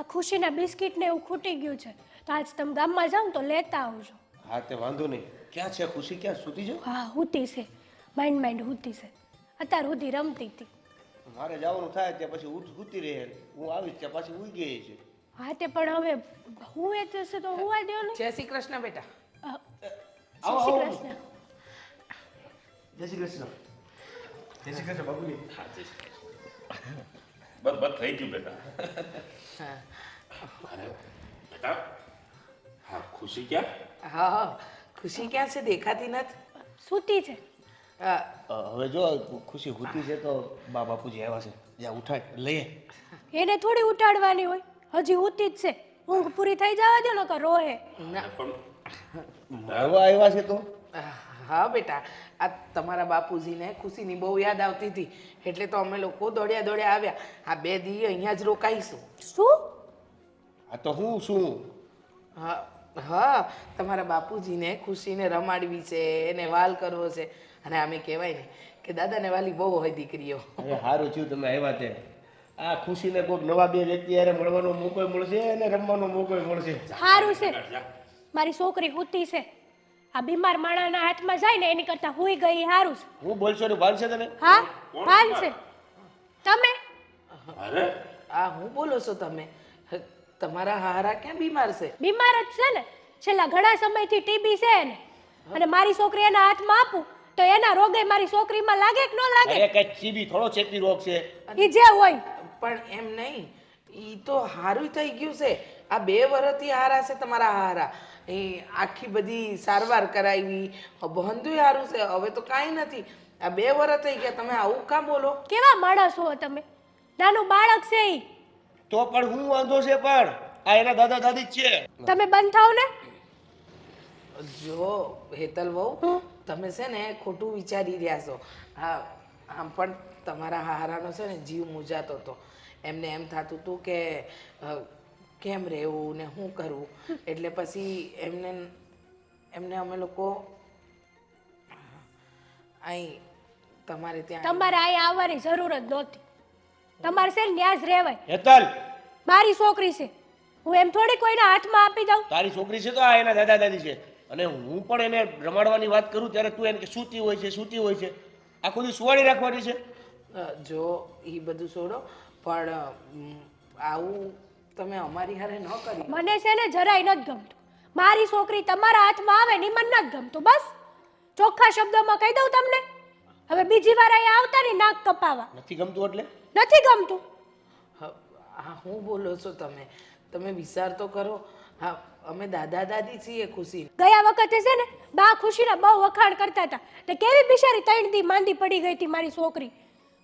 આ ખુશીના બિસ્કિટ ને એવું ખૂટી ગયું છે, તો આજ તમે ગામમાં જાઓ ને તો લેતા આવજો. હા તે વાંધો નહીં. ક્યાં છે ખુશી? ક્યાં સૂતી છે? હા, હુતી છે, માઇન્ડ હુતી છે. અત્યાર સુધી રમતી હતી. મારે જવાનું થાય ત્યાં પછી સૂતી રહે. હું આવીશ ત્યાં પાછી ઉઈ ગઈ છે. હા તે પણ હવે હુએ જશે તો હુવા દો ને. જય શ્રી કૃષ્ણ બેટા. જય શ્રી કૃષ્ણ. જય શ્રી કૃષ્ણ. જય શ્રી કૃષ્ણ બાબુજી. બસ બસ થઈ ગયું બેટા. હા અરે બેટા, હા ખુશી ક્યાં? હા હા, ખુશી ક્યાં છે? દેખાતી નથી. સૂતી છે. હવે જો ખુશી સૂતી છે તો બાપુજી આવ્યા છે. જ્યાં ઉઠાડ લઈએ. એને થોડી ઉઠાડવાની હોય, હજી હુતી જ છે. ઊંઘ પૂરી થઈ જવા દો ને કે રોહે. ના પણ મળવા આવ્યા છે તો હા બેટા, આ તમારા બાપુજીને ખુશીની બહુ યાદ આવતી હતી એટલે તો અમે લોકો દોડ્યા દોડ્યા આવ્યા. આ 2 દી અહીંયા જ રોકાઈશું. શું? આ તો હું શું? હા હા, તમારા બાપુજીને ખુશીને રમાડવી છે, એને વાલ કરવો છે. અને આમે કહેવાય ને કે દાદાને વાલી બહુ હોય દીકરીઓ. અરે સારું થયું તમે આવ્યા તે. આ ખુશીને કોઈક નવા 2 વ્યક્તિ યારે મળવાનો મોકો મળશે અને રમવાનો મોકો મળશે. સારું છે, મારી છોકરી હુતી છે. આ બીમાર માણાના હાથમાં જાય ને એની કરતા હુઈ ગઈ સારું છે. હું બોલશો ને ભાન છે તને? હા, ભાન છે. તમે અરે આ હું બોલો છો તમે? તમારા હારા ક્યાં બીમાર છે? બીમાર જ છે ને, છેલ્લા ઘણા સમયથી ટીબી છે એને. અને મારી છોકરી એના હાથમાં આપું તો એના રોગે મારી છોકરીમાં લાગે કે ન લાગે? અરે કઈ ટીબી થોડો ચેપી રોગ છે. ઈ જે હોય. પણ એમ નહીં, ઈ તો હારું થઈ ગયું છે. આ 2 વર્ષથી હારા છે તમારા હારા. એ આખી બધી સારવાર કરાવી, બંધુય હારું છે. હવે તો કાંઈ નથી. આ 2 વર્ષ થઈ ગયા, તમે આવું કાં બોલો? કેવા માણસ હો તમે? નાનું બાળક છે ઈ. તો પણ હું વાંધો છે? પણ આ એના દાદા દાદી જ છે. તમે બંધ થાવ ને. જો હેતલ વહુ, તમે છે ને ખોટું વિચારી રહ્યા છો. હા, આમ પણ તમારા હારાનો છે ને જીવ મૂંઝાતો હતો. એમને એમ થતું હતું કે કેમ રહેવું ને શું કરવું. એટલે પછી એમને અમે લોકો અહીં તમારે ત્યાં તમારે અહીંયા આવવાની જરૂર જ નહોતી. તમારે છે ને ન્યા જ રહેવાય. હેતલ, મારી છોકરી છે, હું એમ થોડી કોઈના હાથમાં આપી દઉં. તારી છોકરી છે તો આ એના દાદા દાદી છે. અને હું પણ એને રમાડવાની વાત કરું ત્યારે તું એને કે સૂતી હોય છે, સૂતી હોય છે. આખો દી સુવાડી રાખવાની છે. જો એ બધું છોડો, પણ આવું તમે અમારી હારે ન કરી. મને છે ને જરાય નથી ગમતું. મારી છોકરી તમારા હાથમાં આવે ને ઈ મને નથી ગમતું. બસ ચોખ્ખા શબ્દોમાં કહી દઉં તમને. હવે બીજી વાર અહીંયા આવતા ને નાક કપાવા. નથી ગમતું એટલે? નથી ગમતું. હા, હું બોલો છો તમે? તમે વિચાર તો કરો. હા, અમે દાદા દાદી છીએ ખુશી. ગયા વખતે છે ને બા ખુશીના બહુ વખાણ કરતા હતા. તે કેવી બિચારી 3 દી માંદી પડી ગઈ હતી મારી છોકરી.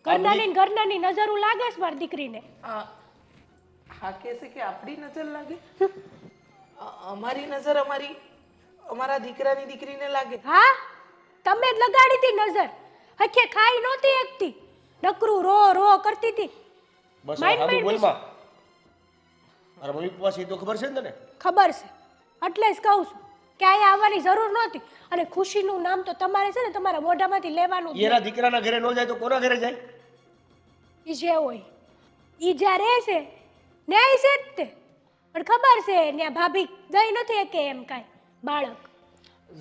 ઘરનાની નજરું લાગે છે મારી દીકરીને. હા, કે છે કે આપણી નજર લાગે? અમારી નજર અમારા દીકરાની દીકરીને લાગે? હા, તમે જ લગાડી હતી નજર. હખે ખાઈ નહોતી એકતી, નકરું રો રો કરતી હતી. બસ માઇન્ડ આબુ માઇન્ડ બોલમાં. મારા મમ્મી પપ્પા છે એ તો ખબર છે ને તને? ખબર છે, એટલે જ કહું છું કે અહીંયા આવવાની જરૂર નહોતી. અને ખુશીનું નામ તો તમારે છે ને તમારા મોઢામાંથી લેવાનું જ એના દીકરાના ઘરે ન જાય તો કોના ઘરે જાય? ઈ જે હોય ઈ જ્યાં રહે છે ન્યાય છે જ તે. પણ ખબર છે ત્યાં ભાભી ગઈ નથી કે એમ કાંઈ બાળક.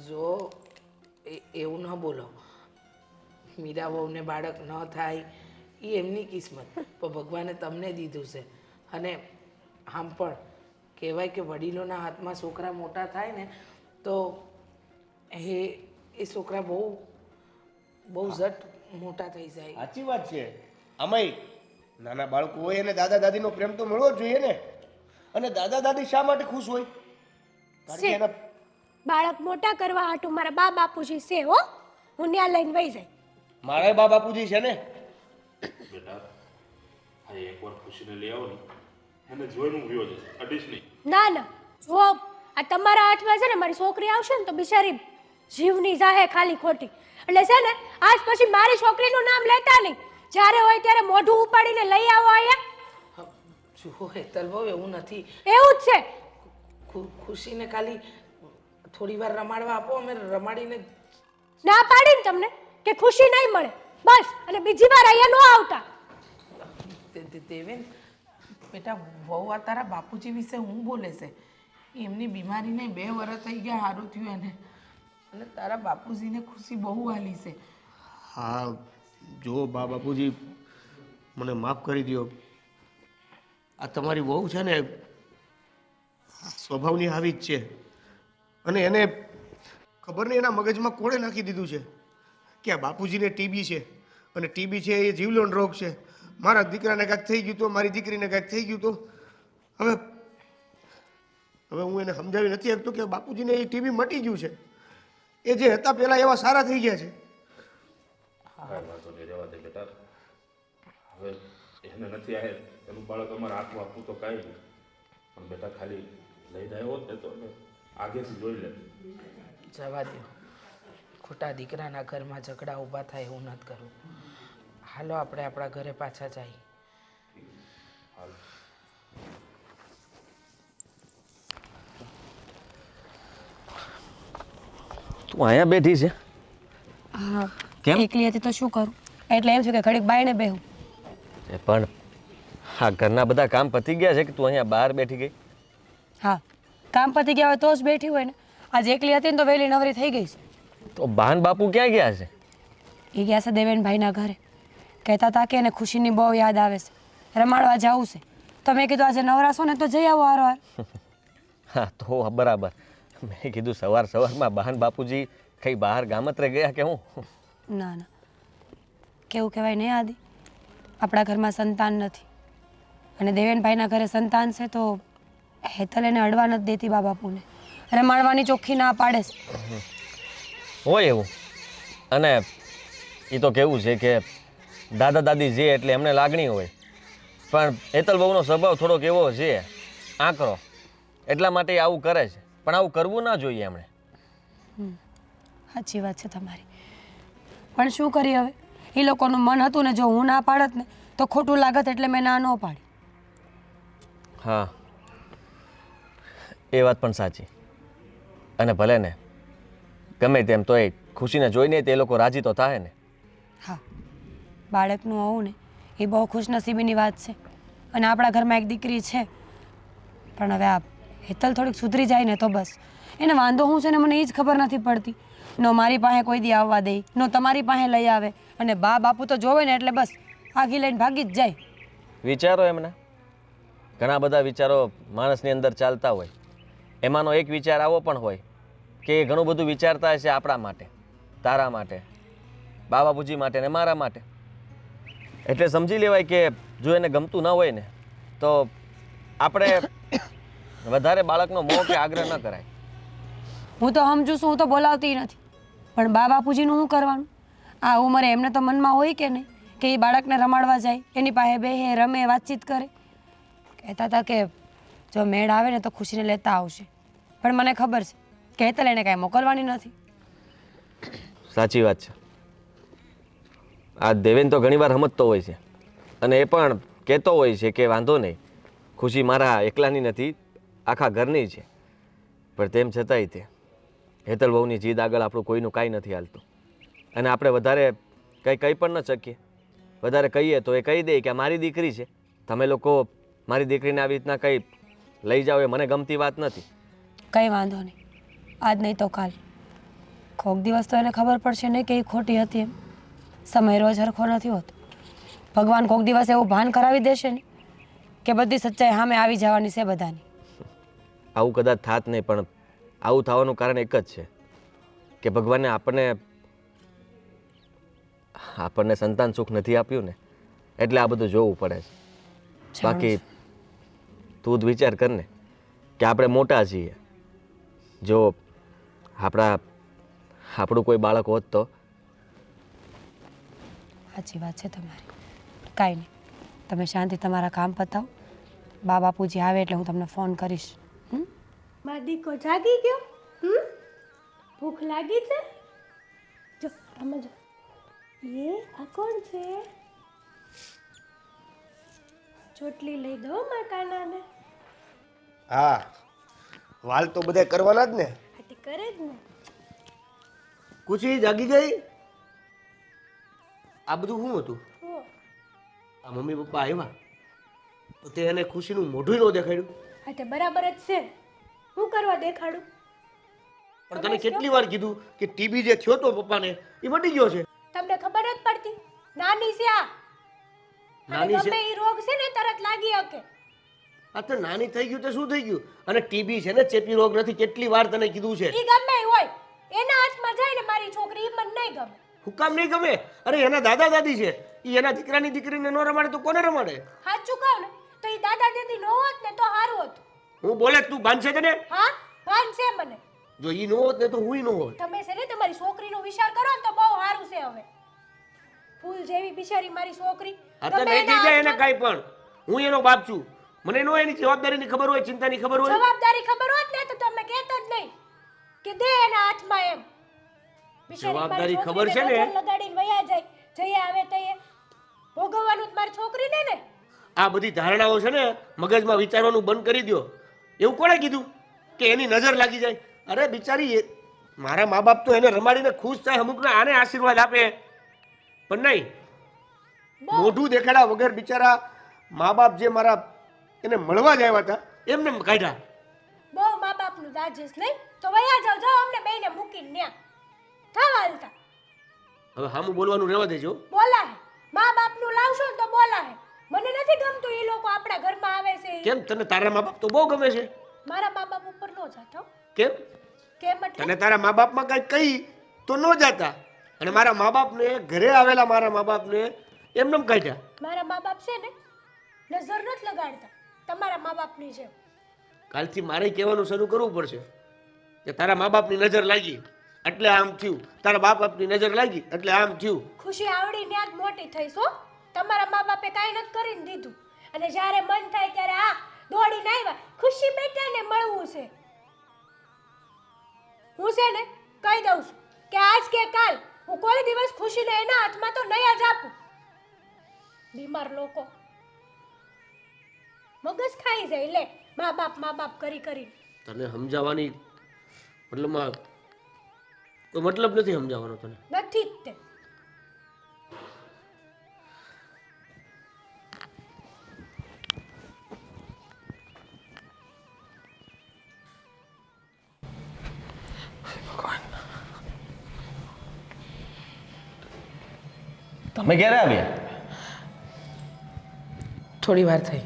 જો એવું ન બોલો. મીરા વહુને બાળક ન થાય એ એમની કિસ્મત, પણ ભગવાને તમને દીધું છે. અને આમ પણ કહેવાય કે વડીલોના હાથમાં છોકરા મોટા થાય ને તો એ છોકરા બહુ ઝટ મોટા થઈ જાય. સાચી વાત છે. આમાંય નાના બાળકો હોય એને દાદા દાદીનો પ્રેમ તો મળવો જ જોઈએ ને. અને દાદા દાદી શા માટે ખુશ હોય? કારણ કે એના બાળક મોટા કરવા હાટું મારા બા બાપુજી છે હો. હું ત્યાં લઈને વહી જાય. મારા બા બાપુજી છે ને. બેટા, આ એકવાર ખુશીને લઈ આવો ને, એને જોઈને હું વિયો જશે, અડીશ નહીં. ના ના, જો આ તમારા હાથમાં છે ને મારી છોકરી આવશે ને તો બિચારી જીવની જાહે ખાલી ખોટી. એટલે છે ને આજ પછી મારી છોકરીનું નામ લેતા નહીં. જ્યારે હોય ત્યારે મોઢું ઉપાડીને લઈ આવો અહીંયા. જુઓ હેતલ બહુ એવું નથી. એવું જ છે. ખુશીને ખાલી થોડી વાર રમાડવા આપો, અમે રમાડીને. ના પાડીને તમને કે ખુશી નહીં મળે બસ. અને બીજી વાર અહીંયા ન આવતા. દેવેન, બેટા વહુ આ તારા બાપુજી વિશે હું બોલે છે? એમની બીમારીને 2 વર્ષ થઈ ગયા, સારું થયું એને. અને તારા બાપુજીને ખુશી બહુ હાલી છે. હા જો બાપુજી મને માફ કરી દો. આ તમારી વહુ છે ને સ્વભાવની આવી જ છે, અને એને ખબર નહીં એના મગજમાં કોણે નાખી દીધું છે કે આ બાપુજીને ટીબી છે, અને ટીબી છે એ જીવલેણ રોગ છે. મારા દીકરાને કાંઈક થઈ ગયું તો, મારી દીકરીને કાંઈક થઈ ગયું તો હવે હવે હું એને સમજાવી નથી શકતો કે બાપુજીને એ ટીબી મટી ગયું છે. એ જે હતા પહેલાં એવા સારા થઈ ગયા છે. કાંઈ વાંધો નહીં, રહેવા દે બેટા. હવે એને નથી આવે એનું બાળક અમારે હાથમાં આપવું તો કાંઈ નહીં, પણ બેટા ખાલી લઈને આવ્યો જ ને તો અમે આગેથી જોઈ લે. જવા દો, ખોટા દીકરાના ઘરમાં ઝઘડા ઊભા થાય એવું નથી કરવું. હાલો આપણે આપણા ઘરે પાછા જઈએ. હાલ. તું અહીંયા બેઠી છે? હા કેમ? એકલી હતી તો શું કરું, એટલે એમ છે કે ઘડીક બાયણે બેહું. એ પણ હા, ઘરના બધા કામ પતી ગયા છે કે તું અહીંયા બહાર બેઠી ગઈ? હા કામ પતી ગયા હોય તો જ બેઠી હોય ને. આજે એકલી હતી ને તો વહેલી નવરી થઈ ગઈ છે. તો બાન બાપુ ક્યાં ગયા છે? એ ગયા છે દેવેનભાઈના ઘરે. કહેતા હતા કે એને ખુશીની બહુ યાદ આવે છે, રમાડવા જવું છે. તો મેં કીધું આજે નવરાશો ને તો જઈ આવો હારો. હા તો બરાબર. મેં કીધું સવારમાં બહાન બાપુજી કઈ બહાર ગામત્રે ગયા કે હું? ના ના, કેવું કહેવાય નહીં આદિ, આપણા ઘરમાં સંતાન નથી, અને દેવેનભાઈના ઘરે સંતાન છે તો હેતલ એને અડવા નથી દેતી બા બાપુને, રમાડવાની ચોખ્ખી ના પાડે છે. હોય એવું. અને એ તો કેવું છે કે દાદા દાદી જે એટલે એમને લાગણી હોય, પણ હેતલ બહુનો સ્વભાવ થોડોક એવો છે આકરો, એટલા માટે એ આવું કરે છે. પણ આવું કરવું ના જોઈએ એમણે. સાચી વાત છે તમારી, પણ શું કરી હવે, એ લોકોનું મન હતું ને, જો હું ના પાડત ને તો ખોટું લાગત, એટલે મેં ના ન પાડી. હા એ વાત પણ સાચી. અને ભલે ને ગમે તેમ તો એ ખુશીને જોઈને તે લોકો રાજી તો થાય ને. હા બાળકનું હોવું ને એ બહુ ખુશનસીબીની વાત છે, અને આપણા ઘરમાં એક દીકરી છે. પણ હવે આ હેતલ થોડીક સુધરી જાય ને તો બસ. એને વાંધો શું છે ને મને એ જ ખબર નથી પડતી. નો મારી પાસે કોઈ દી આવવા દે, નો તમારી પાસે લઈ આવે, અને બા બાપુ તો જોવે ને એટલે બસ આગી લઈને ભાગી જ જાય. વિચારો એમના ઘણા બધા વિચારો માણસની અંદર ચાલતા હોય. એમાંનો એક વિચાર આવો પણ હોય કે એ ઘણું બધું વિચારતા હશે આપણા માટે, તારા માટે, બા બાપુજી માટે ને મારા માટે. એટલે સમજી લેવાય કે જો એને ગમતું ન હોય ને તો આપણે વધારે બાળકનો મોહ કે આગ્રહ ન કરાય. હું તો સમજુ છું, હું તો બોલાવતી નથી, પણ બા બાપુજીનું શું કરવાનું? આ ઉંમરે એમને તો મનમાં હોય કે નહીં કે એ બાળકને રમાડવા જાય, એની પાસે બેહે, રમે, વાતચીત કરે. કહેતા હતા કે જો મેળ આવે ને તો ખુશીને લેતા આવશે, પણ મને ખબર છે કે હેતલ એને કાંઈ મોકલવાની નથી. સાચી વાત છે. આ દેવેન તો ઘણીવાર સમજતો હોય છે, અને એ પણ કહેતો હોય છે કે વાંધો નહીં, ખુશી મારા એકલાની નથી, આખા ઘરની છે. પણ તેમ છતાંય તે હેતલ બહુની જીદ આગળ આપણું કોઈનું કાંઈ નથી હાલતું, અને આપણે વધારે કહી પણ ન શકીએ. વધારે કહીએ તો એ કહી દે કે આ મારી દીકરી છે, તમે લોકો મારી દીકરીને આવી રીતના કંઈ લઈ જાઓ એ મને ગમતી વાત નથી. કંઈ વાંધો નહીં, આજ નહીં તો કાલ, કોક દિવસ તો એને ખબર પડશે નહીં કે એ ખોટી હતી એમ. સમય રોજ હરખો નથી હોતો. ભગવાન કોક દિવસ એવું ભાન કરાવી દેશે ને કે બધી સચ્ચાઈ સામે આવી જવાની છે બધાની. આવું કદાચ થાત નહીં, પણ આવું થવાનું કારણ એક જ છે કે ભગવાને આપણને સંતાન સુખ નથી આપ્યું ને, એટલે આ બધું જોવું પડે છે. બાકી તું જ વિચાર કર ને કે આપણે મોટા છીએ, જો આપણું કોઈ બાળક હોત તો. સાચી વાત છે તમારી. કાંઈ નહીં, તમે શાંતિ તમારા કામ પતાવો. બા બાપુજી આવે એટલે હું તમને ફોન કરીશ. મારો દીકો જાગી ગયો? ભૂખ લાગી છે? જો આમાં જો, એ આ કોણ છે? ચોટલી લઈ દો મારા કાનાને. હા વાલ તો બધા કરવાના જ ને. આટી કરે જ ને. ખુશી જાગી ગઈ? આ બધું શું હતું? આ મમ્મી પપ્પા આવ્યા? તો તે એને ખુશીનું મોઢું ન દેખાડ્યું. હા તે બરાબર જ છે. હું કરવા દેખાડું? પણ તને કેટલી વાર કીધું કે ટીબી જે થયો તો પપ્પાને એ મટી ગયો છે. તમને ખબર જ પડતી? નાની છે આ. અને નાની છે? ગમે ઈ રોગ છે ને તરત લાગી શકે. આ તો નાની થઈ ગયું તો શું થઈ ગયું? અને ટીબી છે ને ચેપી રોગ નથી. કેટલી વાર તને કીધું છે. ઈ ગમે ઈ હોય, એના હાથમાં જાય ને મારી છોકરી, ઈ મને નહીં ગમે. હું કામ નહીં ગમે? અરે એના દાદા દાદી છે, એ એના દીકરાની દીકરીને ન રમાડે તો કોને રમાડે? સાચું કહું ને તો ઈ દાદા દાદી નો હોત ને તો સારું હતું. હું બોલે તું બાંધશે તને? હા ભાન છે મને. જો ઈ ન હોત ને તો હુંય ન હોત. તમે છે ને તમારી છોકરીનો વિચાર કરો ને તો બહુ સારું છે. હવે ફૂલ જેવી બિચારી મારી છોકરી. આ તો ગમે નહીં થઈ એના જાય એને હાથમાં- કાંઈ પણ. હું એનો બાપ છું. મને નો એની જવાબદારીની ખબર હોય, ચિંતાની ખબર હોય. જવાબદારી ખબર હોત ને તો તમે કહેતા જ નહીં કે દે એના હાથમાં એમ. બિચારી મારી જવાબદારી ખબર છે છોકરીને ને? નજર લગાડીને વયા જાય, જઈએ આવે તઈએ ભોગવવાનું જ મારી છોકરીને ને. આ બધી ધારણાઓ છે ને મગજમાં વિચારવાનું બંધ કરી દો. એવું કોણે કીધું કે એની નજર લાગી જાય? અરે બિચારી મારા મા બાપ તો એને રમાડીને ખુશ થાય, અમુકને આને આશીર્વાદ આપે, પણ નહીં. મોઢું દેખાડા વગર બિચારા મા બાપ જે મારા એને મળવા જ આવ્યા હતા એમને કાઢ્યા. બહુ મા બાપનું દાજેસ નહીં તો વયા જાવ, જાઓ અમને બેયને મૂકીને ન્યા થવા હાલતા. હવે હામું બોલવાનું રહેવા દેજો. બોલાય મા બાપનું લાવશો ને તો બોલાય. મને નથી ગમતું એ લોકો આપણા ઘરમાં આવે છે ઈ. કેમ તને તારા મા બાપ તો બહુ ગમે છે? મારા મા બાપ ઉપર નો જાતો. કેમ? કેમ એટલે? તને તારા મા બાપમાં કઈ કહી તો ન જાતા, અને મારા મા બાપને ઘરે આવેલા મારા મા બાપને એમને કાઢ્યા. મારા મા બાપ છે ને નજર નથી લગાડતા તમારા મા બાપની જેમ. કાલથી મારે કહેવાનું શરૂ કરવું પડશે કે તારા મા બાપની નજર લાગી એટલે આમ થયું, તારા મા બાપની નજર લાગી એટલે આમ થયું. ખુશી આવડી ન્યા જ મોટી થઈશ હો. તમારા મા બાપે કાંઈ નથી કરીને દીધું, અને જ્યારે મન થાય ત્યારે આ દોડીને આવ્યા ખુશી બેટાને મળવું છે. હું છે ને કહી દઉં છું કે આજ કે કાલ હું કોઈ દિવસ ખુશીને એના હાથમાં તો નહીં જ આપું. બીમાર લોકો મગજ ખાઈ જાય લે મા બાપ કરી કરી. તને સમજાવવાની મતલબમાં કોઈ મતલબ નથી સમજાવવાનો તને. નથી જ તે. તમે ક્યારે આવ્યા? થોડી વાર થઈ.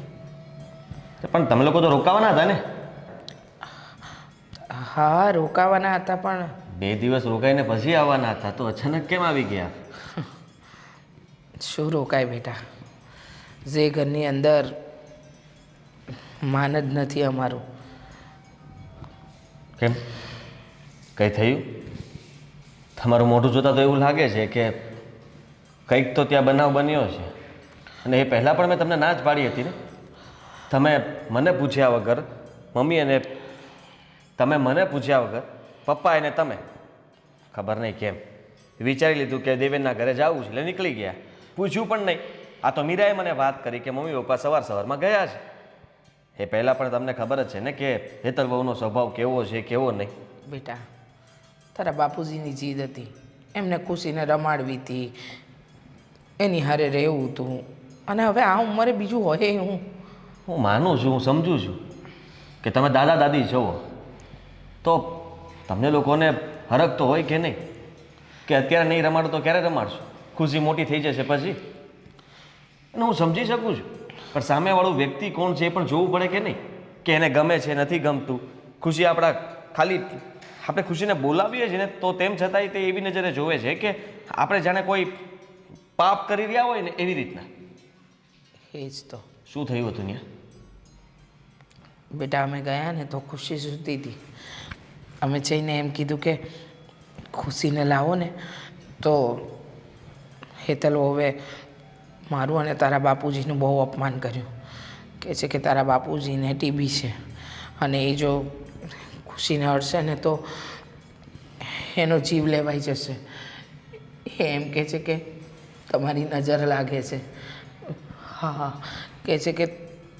પણ તમે લોકો તો રોકાવાના હતા ને? હા રોકાવાના હતા, પણ 2 દિવસ રોકાઈને પછી આવવાના હતા, તો અચાનક કેમ આવી ગયા? શું રોકાય બેટા, જે ઘરની અંદર માન જ નથી અમારું. કેમ, કંઈ થયું? તમારું મોઢું જોતા તો એવું લાગે છે કે કંઈક તો ત્યાં બનાવ બન્યો છે, અને એ પહેલાં પણ મેં તમને ના જ પાડી હતી ને. તમે મને પૂછ્યા વગર, મમ્મી અને તમે મને પૂછ્યા વગર, પપ્પા અને તમે ખબર નહીં કેમ વિચારી લીધું કે દેવેનના ઘરે જવું છે એટલે નીકળી ગયા. પૂછ્યું પણ નહીં. આ તો મીરાએ મને વાત કરી કે મમ્મી પપ્પા સવારમાં ગયા છે. એ પહેલાં પણ તમને ખબર જ છે ને કે હેતલ બહુનો સ્વભાવ કેવો છે કેવો નહીં. બેટા તારા બાપુજીની જીદ હતી, એમને ખુશીને રમાડવી હતી, એની હારે રહેવું હતું, અને હવે આ ઉંમરે બીજું હોય હું માનું છું, હું સમજુ છું કે તમે દાદા દાદી છો, તો તમને લોકોને હરખ તો હોય કે નહીં કે અત્યારે નહીં રમાડો તો ક્યારે રમાડશો? ખુશી મોટી થઈ જશે પછી. અને હું સમજી શકું છું, પણ સામેવાળું વ્યક્તિ કોણ છે એ પણ જોવું પડે કે નહીં, કે એને ગમે છે નથી ગમતું. ખુશી ખાલી આપણે ખુશીને બોલાવીએ છીએ ને તો તેમ છતાંય તે એવી નજરે જોવે છે કે આપણે જાણે કોઈ પાપ કરી રહ્યા હોય ને એવી રીતના. એ જ તો. શું થયું હતું ત્યાં? બેટા અમે ગયા ને તો ખુશી સૂતી હતી. અમે જઈને એમ કીધું કે ખુશીને લાવો ને, તો હેતલો હવે મારું અને તારા બાપુજીનું બહુ અપમાન કર્યું. કહે છે કે તારા બાપુજીને ટીબી છે, અને એ જો ખુશીને અડશે ને તો એનો જીવ લેવાઈ જશે. એ એમ કહે છે કે તમારી નજર લાગે છે. હા, કહે છે કે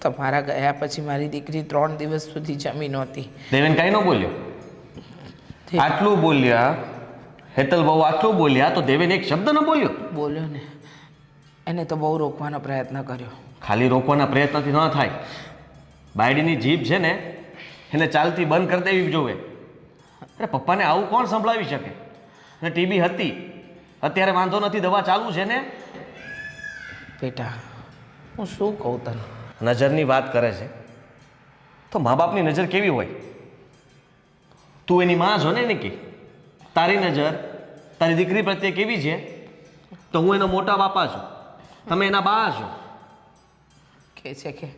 તમારા ગયા પછી મારી દીકરી 3 દિવસ સુધી જમી નહોતી. દેવેન કાંઈ ન બોલ્યો? આટલું બોલ્યા હેતલ બહુ, આટલું બોલ્યા તો દેવેન એક શબ્દ ન બોલ્યો? બોલ્યો ને, એને તો બહુ રોકવાનો પ્રયત્ન કર્યો, ખાલી રોકવાના પ્રયત્નથી ન થાય. બાયડીની જીભ છે ને એને ચાલતી બંધ કરી દેવી જોવે. અરે પપ્પાને આવું કોણ સંભળાવી શકે? ને ટીબી હતી, અત્યારે વાંધો નથી, દવા ચાલુ છે ને. બેટા હું શું કહું તને? નજરની વાત કરે છે તો મા બાપની નજર કેવી હોય? તું એની માં છો ને એને કે તારી નજર તારી દીકરી પ્રત્યે કેવી છે? તો હું એનો મોટા બાપા છું, તમે એના બા છો. કહે છે કે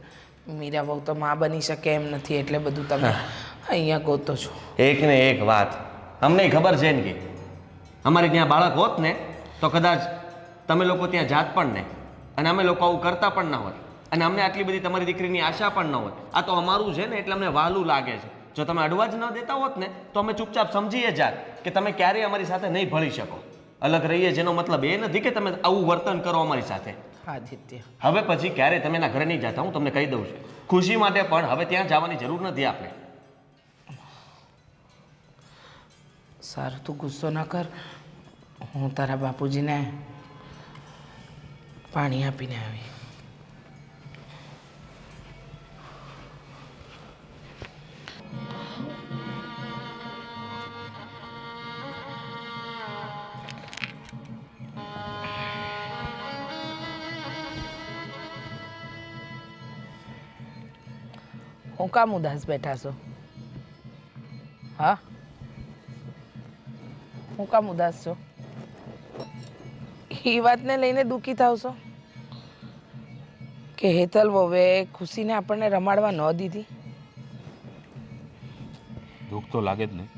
મીરા બહુ તો માં બની શકે એમ નથી, એટલે બધું તમે અહીંયા ગોતો છો. એક ને એક વાત અમને ખબર છે ને કે અમારે ત્યાં બાળક હોત ને તો કદાચ તમે લોકો ત્યાં જાત પણ નહીં, અને અમે લોકો આવું કરતા પણ ના હોય, અને અમને આટલી બધી તમારી દીકરીની આશા પણ ન હોય. આ તો અમારું છે ને એટલે અમને વહાલું લાગે છે. જો તમે અડવા જ ન દેતા હોત ને તો અમે ચૂપચાપ સમજીએ જાત કે તમે ક્યારેય અમારી સાથે નહીં ભળી શકો. અલગ રહીએ જેનો મતલબ એ નથી કે તમે આવું વર્તન કરો અમારી સાથે. આદિત્ય હવે પછી ક્યારે તમે એના ઘરે નહીં જતા, હું તમને કહી દઉં છું. ખુશી માટે પણ હવે ત્યાં જવાની જરૂર નથી આપણે. સારું તું ગુસ્સો ન કર, હું તારા બાપુજીને પાણી આપીને આવી. હું કામ ઉદાસ બેઠા છો? હા હું કામ ઉદાસ છો? એ વાતને લઈને દુઃખી થાવ છો કે હેતલ વહુએ ખુશીને આપણને રમાડવા ન દીધી? દુઃખ તો લાગે જ નહીં.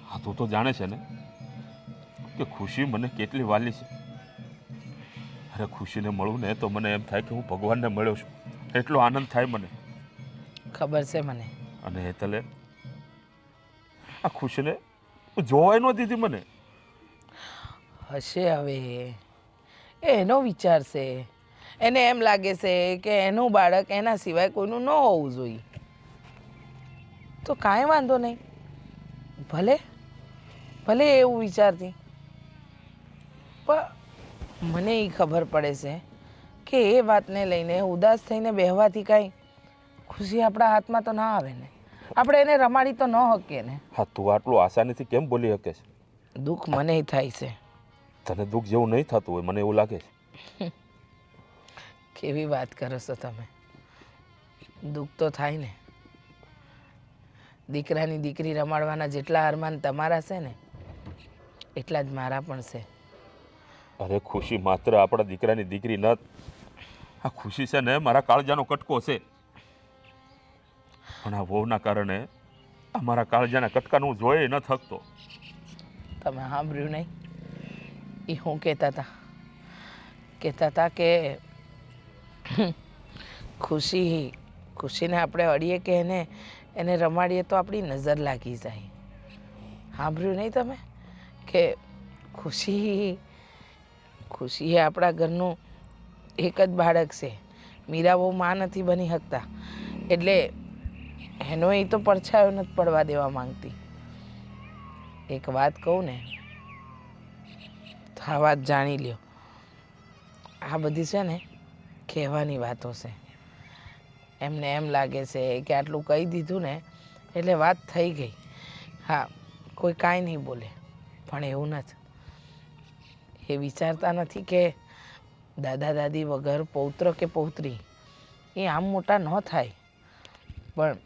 હા તું તો જાણે છે ને કે ખુશી મને કેટલી વાલી છે. અરે ખુશીને મળું ને તો મને એમ થાય કે હું ભગવાનને મળ્યો છું, એટલો આનંદ થાય મને. ખબર છે મને. અને હેતલે આ ખુશીને જોવાય ન દીધી મને. હશે હવે એનો વિચાર છે, એને એમ લાગે છે કે એનું બાળક એના સિવાય કોઈનું ન હોવું જોઈએ. તો કાંઈ વાંધો નહીં, ભલે ભલે એવું વિચારતી, પણ મને એ ખબર પડે છે કે એ વાતને લઈને ઉદાસ થઈને બેહવાથી કાંઈ ખુશી આપણા હાથમાં તો ના આવે ને. આપણે એને રમાડી તો ન શકીએ ને. હા તું આટલું આસાનીથી કેમ બોલી શકે છે? દુઃખ મને થાય છે. તને દુઃખ જેવું નહીં થતું હોય મને એવું લાગે છે. કેવી વાત કરો છો તમે? દુઃખ તો થાય ને. દીકરાની દીકરી રમાડવાના જેટલા અરમાન તમારા છે ને એટલા જ મારા પણ છે. અરે ખુશી માત્ર આપણા દીકરાની દીકરી ન, આ ખુશી છે ને મારા કાળજાનો કટકો છે. પણ આ વહુના કારણે અમારા કાળજાના કટકાનું હું જોઈ ન થકતો. તમે સાંભળ્યું નહીં? એ હું કહેતા હતા કે ખુશીને આપણે અડીએ કે એને રમાડીએ તો આપણી નજર લાગી જાય. સાંભળ્યું નહીં તમે? કે ખુશી એ આપણા ઘરનું એક જ બાળક છે. મીરા બહુ માં નથી બની શકતા, એટલે એનો એ તો પડછાયો નથી પડવા દેવા માંગતી. એક વાત કહું ને તો આ વાત જાણી લ્યો, આ બધી છે ને કહેવાની વાતો છે. એમને એમ લાગે છે કે આટલું કહી દીધું ને એટલે વાત થઈ ગઈ. હા કોઈ કાંઈ નહીં બોલે, પણ એવું નથી. એ વિચારતા નથી કે દાદા દાદી વગર પૌત્ર કે પૌત્રી એ આમ મોટા ન થાય. પણ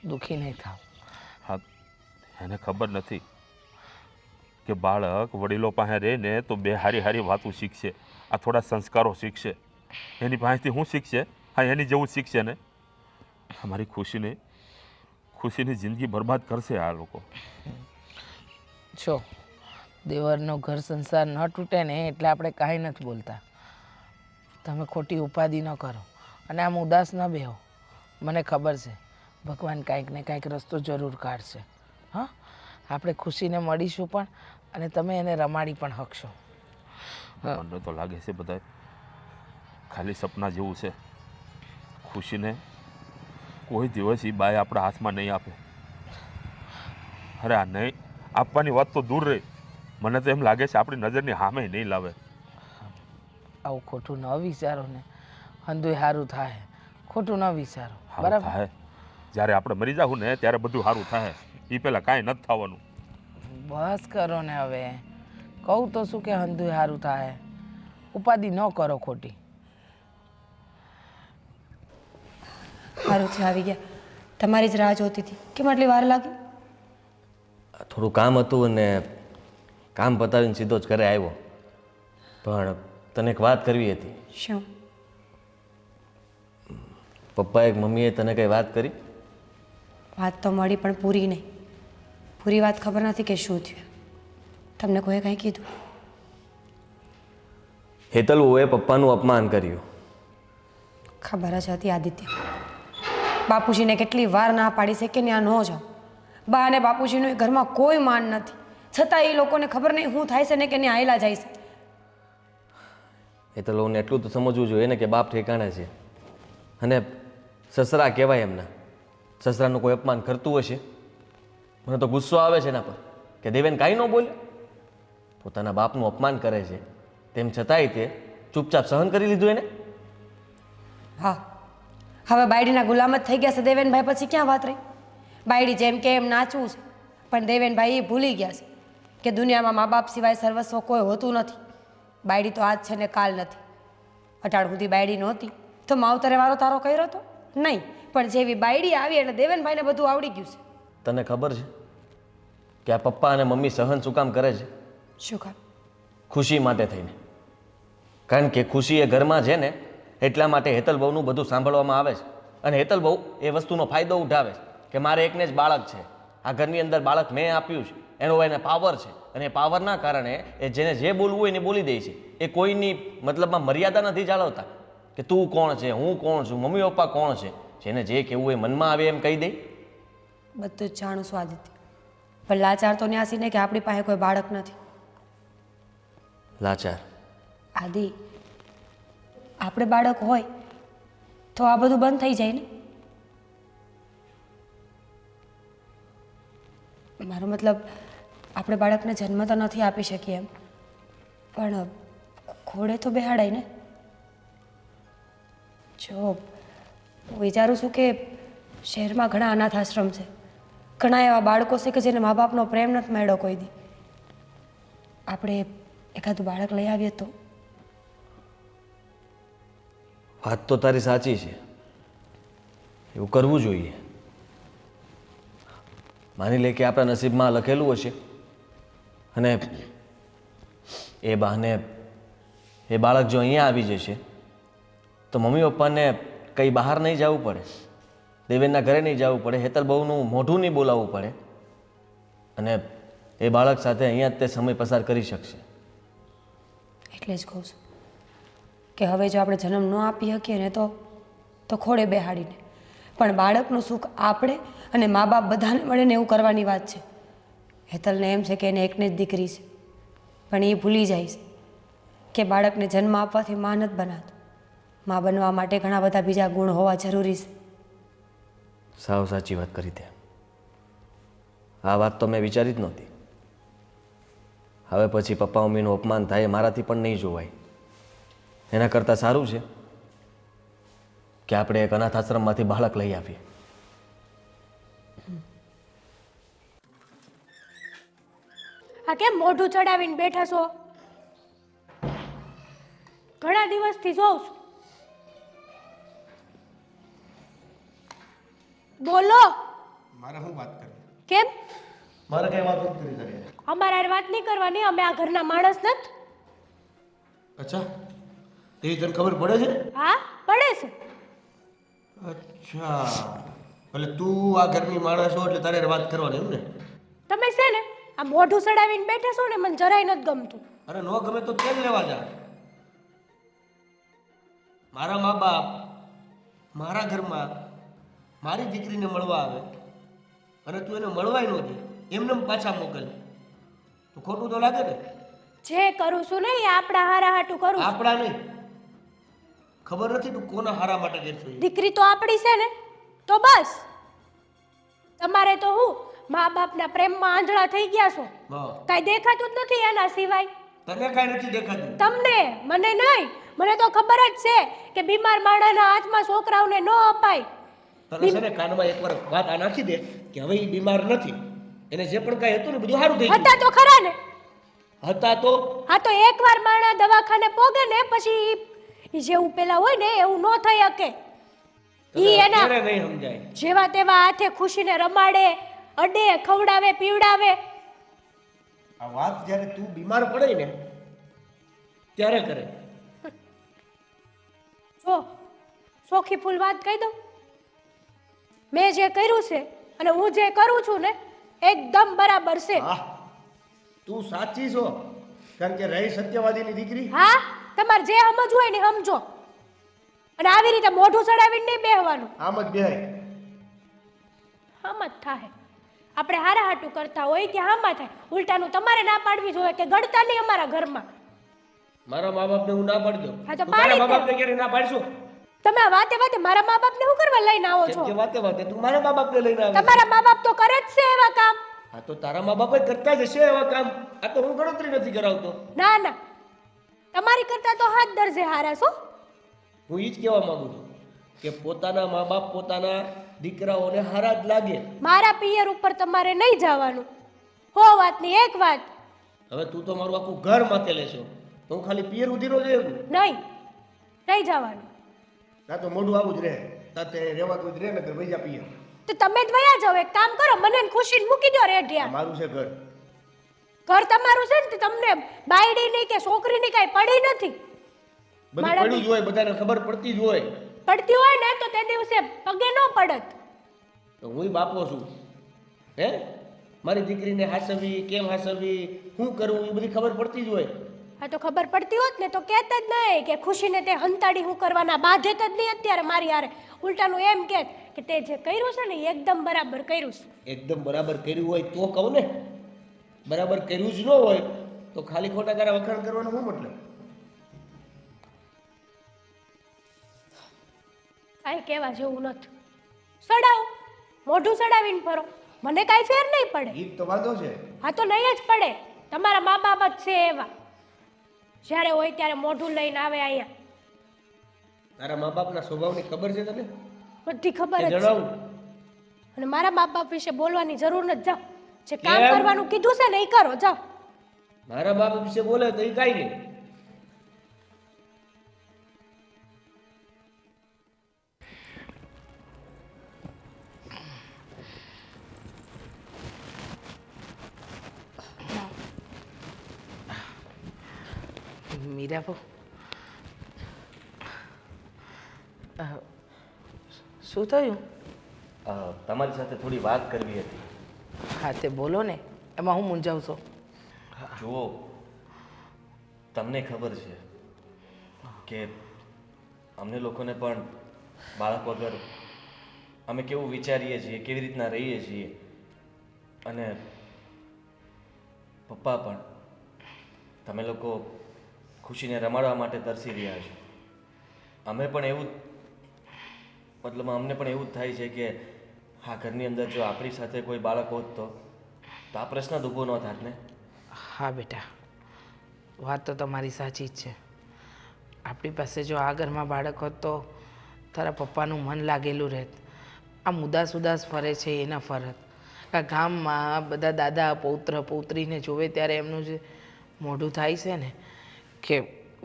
દુઃખી નહીં થાવ. હા એને ખબર નથી કે બાળક વડીલો પાસે રહે ને તો બે હારી હારી વાતો શીખશે, આ થોડા સંસ્કારો શીખશે. એની પાસેથી શું શીખશે? હા એની જેવું શીખશે ને. અમારી ખુશીની જિંદગી બરબાદ કરશે આ લોકો. જો દેવરનો ઘર સંસાર ન તૂટે ને એટલે આપણે કાંઈ નથી બોલતા. તમે ખોટી ઉપાધિ ન કરો અને આમ ઉદાસ ન બેહો. મને ખબર છે ભગવાન કાંઈક ને કાંઈક રસ્તો જરૂર કાઢશે. હા આપણે ખુશીને મળીશું પણ, અને તમે એને રમાડી પણ શકશો. મને તો લાગે છે બધા ખાલી સપના જેવું છે. ખુશીને કોઈ દિવસ એ બાય આપણા હાથમાં નહીં આપે. અરે આ નહીં આપવાની વાત તો દૂર રહી, મને તો એમ લાગે છે આપણી નજરની સામે નહીં લાવે. આવું ખોટું ન વિચારો ને, હંધુય સારું થાય. ખોટું ન વિચારો, સારું બરાબર? થાય. જ્યારે આપણે મરી જાવું ને ત્યારે બધું સારું થાય. એ પહેલાં કાંઈ નથી થવાનું. બસ કરો ને હવે. કહું તો શું કે હંધુય સારું થાય. ઉપાધિ ન કરો ખોટી. સારું છે આવી ગયા. તમારી જ રાહ જોતી હતી. કેમ આટલી વાર લાગી? થોડું કામ હતું અને કામ પતાવીને સીધો જ ઘરે આવ્યો. પણ તને એક વાત કરવી હતી. શું? પપ્પાએ મમ્મીએ તને કંઈ વાત કરી? વાત તો મળી પણ પૂરી નહીં. પૂરી વાત ખબર નથી કે શું થયું. તમને કોઈએ કંઈ કીધું? હેતલવુએ પપ્પાનું અપમાન કર્યું. ખબર જ હતી આદિત્ય. બાપુજીને કેટલી વાર ના પાડી છે કે ત્યાં ન જાઓ. બા અને બાપુજીનું એ ઘરમાં કોઈ માન નથી, છતાં એ લોકોને ખબર નહીં શું થાય છે ને કે ત્યાં આયલા જાય છે. હેતલવુને એટલું તો સમજવું જોઈએ ને કે બાપ ઠેકાણે છે અને સસરા કહેવાય એમના. સસરાનું કોઈ અપમાન કરતું હશે? મને તો ગુસ્સો આવે છે એના પર કે દેવેન કાંઈ ન બોલે. પોતાના બાપનું અપમાન કરે છે તેમ છતાંય તે ચૂપચાપ સહન કરી લીધું એને. હા, હવે બાયડીના ગુલામ જ થઈ ગયા છે દેવેનભાઈ. પછી ક્યાં વાત રહી? બાયડી જેમ કે એમ નાચવું છે, પણ દેવેનભાઈ એ ભૂલી ગયા છે કે દુનિયામાં મા બાપ સિવાય સર્વસ્વ કોઈ હોતું નથી. બાયડી તો આજ છે ને કાલ નથી. અટાળ સુધી બાયડી નહોતી તો માવતરે વારો તારો કર્યો હતો નહીં, પણ જેવી બાયડી આવી એટલે દેવેનભાઈને બધું આવડી ગયું છે. તને ખબર છે કે આ પપ્પા અને મમ્મી સહન શું કામ કરે છે? શું કામ? ખુશી માટે થઈને. કારણ કે ખુશી એ ઘરમાં છે ને એટલા માટે હેતલ બહુનું બધું સાંભળવામાં આવે છે અને હેતલ બહુ એ વસ્તુનો ફાયદો ઉઠાવે છે કે મારે એકને જ બાળક છે, આ ઘરની અંદર બાળક મેં આપ્યું છે, એનો એને પાવર છે અને એ પાવરના કારણે એ જેને જે બોલવું હોય એને બોલી દે છે. એ કોઈની મતલબમાં મર્યાદા નથી જાળવતા કે તું કોણ છે, હું કોણ છું, મમ્મી પપ્પા કોણ છે. જેને જે કહેવું એ મનમાં આવે એમ કહી દે. બધું જ જાણું છું આદિત્ય, પણ લાચાર તો ન્યાસી ને કે આપણી પાસે કોઈ બાળક નથી. લાચાર? આદિ, આપણે બાળક હોય તો આ બધું બંધ થઈ જાય ને. મારો મતલબ આપણે બાળકને જન્મ તો નથી આપી શકીએ એમ, પણ ઘોડે તો બેહાડાય ને. જો હું વિચારું છું કે શહેરમાં ઘણા અનાથ આશ્રમ છે, ઘણા એવા બાળકો છે કે જેને મા બાપનો પ્રેમ નથી મળ્યો કોઈ દી. આપણે એકાદું બાળક લઈ આવીએ તો. વાત તો તારી સાચી છે, એવું કરવું જોઈએ. માની લે કે આપણા નસીબમાં લખેલું હશે અને એ બહાને એ બાળક જો અહીંયા આવી જશે તો મમ્મી પપ્પાને કંઈ બહાર નહીં જવું પડે, દેવેનના ઘરે નહીં જવું પડે, હેતલ બહુનું મોઢું નહીં બોલાવવું પડે અને એ બાળક સાથે અહીંયા જ તે સમય પસાર કરી શકશે. એટલે જ કહું છું કે હવે જો આપણે જન્મ ન આપી શકીએ ને તો ખોડે બેહાડીને, પણ બાળકનું સુખ આપણે અને મા બાપ બધાને મળે ને એવું કરવાની વાત છે. હેતલને એમ છે કે એને એકને જ દીકરી છે, પણ એ ભૂલી જાય છે કે બાળકને જન્મ આપવાથી મા નથી બનાતો. મા બનવા માટે ઘણા બધા બીજા ગુણ હોવા જરૂરી છે. સાવ સાચી વાત કરી તે. આ વાત તો મેં વિચારી જ નહોતી. હવે પછી પપ્પા મમ્મીનું અપમાન થાય એ મારાથી પણ નહીં જોવાય. એના કરતાં સારું છે કે આપણે એક અનાથ આશ્રમમાંથી બાળક લઈ આવીએ. આ કેમ મોઢું ચડાવીને બેઠા છો? ઘણા દિવસથી જોઉં છું. બોલો. મારે શું વાત કરવી? કેમ? મારે કઈ વાત નથી કરી તારી. અમારે હારે વાત નહીં કરવાની, અમે આ ઘરના માણસ નથી. અચ્છા, એ તને ખબર પડે છે? હા, પડે છે. અચ્છા, એટલે તું આ ઘરની માણસ છો એટલે તારે વાત કરવાની એમ ને? તમે છે ને આ મોઢું ચડાવીને બેઠા છો ને, મને જરાય નથી ગમતું. અરે નો ગમે તો કેમ લેવા જા? મારા મા બાપ મારા ઘરમાં મારી દીકરીને મળવા આવે અને તું એને મળવાય ન દે, એમને પાછા મોકલ, તો ખોટું તો લાગે ને? જે કરું છું ને એ આપણા હારા હાટું કરું છું. આપણા નહીં, ખબર નથી તું કોના હારા માટે કરશો? દીકરી તો આપણી છે ને, તો બસ. તમારે તો હું મા બાપના પ્રેમમાં આંધળા થઈ ગયા છો. હા, કાંઈ દેખાતું જ નથી એના સિવાય. તને કાંઈ નથી દેખાતું? તમને, મને નહીં. મને તો ખબર જ છે કે બીમાર માણસના હાથમાં છોકરાઓને ન અપાય. તને છે ને કાનમાં એકવાર વાત આ નાખી દે કે હવે એ બીમાર નથી, એને જે પણ કાંઈ હતું ને બધું સારું થઈ હતા તો ખરા ને. ગયું હતા તો હા તો એકવાર માણસ દવાખાને પોગે ને પછી ઈ જેવું પેલા હોય ને એવું ન થઈ શકે. ઈ એના ક્યારે નહીં સમજાય. જેવા તેવા હાથે ખુશીને રમાડે, અડે, ખવડાવે, પીવડાવે. આ વાત જ્યારે તું બીમાર પડે ને ત્યારે કરે. જો સોખી ફૂલ વાત કહી દઉં, મેં જે કર્યું છે અને હું જે કરું છું ને એકદમ બરાબર છે. હા તું સાચી છો, કારણ કે રહી સત્યવાદીની દીકરી. હા, તમારે જે સમજવું હોય ને સમજો, અને આવી રીતે મોઢું ચડાવીને નહીં બેહવાનું. આમ જ બેહાય. આમ જ થાય. આપણે હારા હાટું કરતા હોય ત્યાં આમાં થાય. ઉલટાનું તમારે ના પાડવી જોઈએ કે ગળતા નહીં અમારા ઘરમાં. મારા મા બાપને હું ના પાડી દઉં. હા તો તું તારા પાડી મા દે. બાપને ક્યારે ના પાડશો? તમે આ વાતે વાતે મારા મા બાપને શું કરવા લઈને આવો છો? કેમ કે વાતે વાતે તું મારા મા બાપને લઈને આવે છે? તમારા મા બાપ તો કરે જ છે એવા કામ. હા તો તારા મા બાપ કરતા જ હશે એવા કામ. આ તો હું ગણતરી નથી કરાવતો. ના ના, તમારી કરતા તો હાથ દરજે હારા છો. હું ઈ જ કહેવા માંગુ છું કે પોતાના મા બાપ પોતાના દીકરાઓને હારા જ લાગે. મારા પિયર ઉપર તમારે નહીં જવાનું. હો વાતની એક વાત. હવે તું તો મારું આખું ઘર માથે લેશો તો હું ખાલી પિયર ઉધીરો જ નહીં જવાનું. ના તો મોઢું આવું જ રહે. તાતે રહેવાતું જ રહે ને ભાઈ જા પિયર. તો તમે જ વયા જાઓ. એક કામ કરો, મને ને ખુશીને મૂકી દો રેઢિયા. મારું છે ઘર. ઘર તમારું છે ને, તો તમને બાયડી ની કે છોકરીની કાંઈ પડી નથી. બધું મારા પડ્યું જ હોય, બધાને ખબર પડતી જ હોય. પડતી હોય ને તો તે દિવસે પગે ન પડત. તો હુંય બાપો છું. હે મારી દીકરીને હાસવી કેમ હાસવી શું કરવું એ બધી ખબર પડતી જ હોય. હા તો ખબર પડતી હોત ને તો કહેતા જ નહીં કે ખુશીને તે હંતાડી હું કરવાના બાધે જ નહીં અત્યારે મારી હારે. ઉલટાનું એમ કે તે જે કર્યું છે ને એ એકદમ બરાબર કર્યું છે. એકદમ બરાબર કર્યું હોય તો કહું ને. બરાબર કર્યું જ ન હોય તો ખાલી ખોટા ગારા વખાણ કરવાનો શું મતલબ? કાંઈ કહેવા જેવું નથી. સડાવો, મોઢું સડાવીને ફરો, મને કાંઈ ફેર નહીં પડે. ઈ તો વાંધો છે. હા તો નહીં જ પડે. તમારા મા બાપ જ છે એવા, જ્યારે હોય ત્યારે મોઢું લઈને આવે અહીંયા. તારા મા બાપના સ્વભાવની ખબર છે તને? બધી ખબર તે જ છે. જણાવું. અને મારા મા બાપ વિશે બોલવાની જરૂર નથી. જાઓ, જે કામ કેમ? કરવાનું કીધું છે ને એ કરો. જાઓ. મારા બાપ વિશે બોલે તો એ કાંઈ નહીં. મીરાબો, શું થયું? તમારી સાથે થોડી વાત કરવી હતી. હા તે બોલો ને, એમાં હું મૂંઝાવ છો? જુઓ, તમને ખબર છે કે અમને લોકોને પણ બાળક વગર અમે કેવું વિચારીએ છીએ, કેવી રીતના રહીએ છીએ, અને પપ્પા પણ તમે લોકો ખુશીને રમાડવા માટે તરસી રહ્યા છો. અમે પણ એવું મતલબ અમને પણ એવું જ થાય છે કે હા, ઘરની અંદર જો આપણી સાથે કોઈ બાળક હોત તો આ પ્રશ્ન જ ઊભો ન થાત ને. હા બેટા, વાત તો તમારી સાચી જ છે. આપણી પાસે જો આ ઘરમાં બાળક હોત તો તારા પપ્પાનું મન લાગેલું રહેત. આમ ઉદાસ ઉદાસ ફરે છે એના ફરત. આ ગામમાં બધા દાદા પૌત્ર પૌત્રીને જોવે ત્યારે એમનું જે મોઢું થાય છે ને કે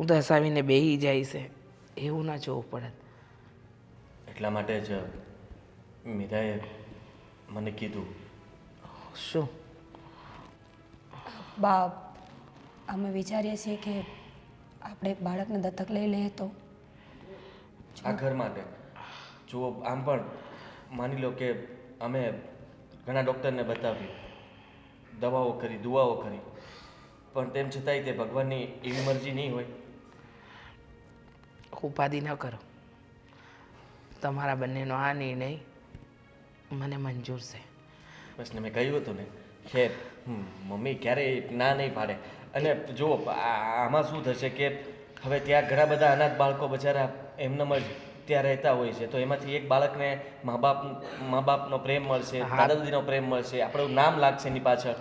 ઉદાસ આવીને બેહી જાય છે, એવું ના જોવું પડે. એટલા માટે જ મીરાએ મને કીધું. શું? બા, અમે વિચારીએ છીએ કે આપણે એક બાળકને દત્તક લઈ લઈએ તો. આ ઘર માટે જુઓ, આમ પણ માની લો કે અમે ઘણા ડૉક્ટરને બતાવ્યું, દવાઓ કરી, દુઆઓ કરી, પણ તેમ છતાંય તે ભગવાનની એવી મરજી નહીં હોય. ઉપાધિ ન કરો. તમારા બંનેનો આ નિર્ણય મને મંજૂર છે. બસ ને મેં કહ્યું હતું ને કે મમ્મી ક્યારેય ના નહીં પાડે. અને જુઓ, આમાં શું થશે કે હવે ત્યાં ઘણા બધા અનાથ બાળકો બચારા એમનેમ જ ત્યાં રહેતા હોય છે, તો એમાંથી એક બાળકને મા બાપનો પ્રેમ મળશે, દાદા દાદીનો પ્રેમ મળશે, આપણું નામ લાગશે એની પાછળ.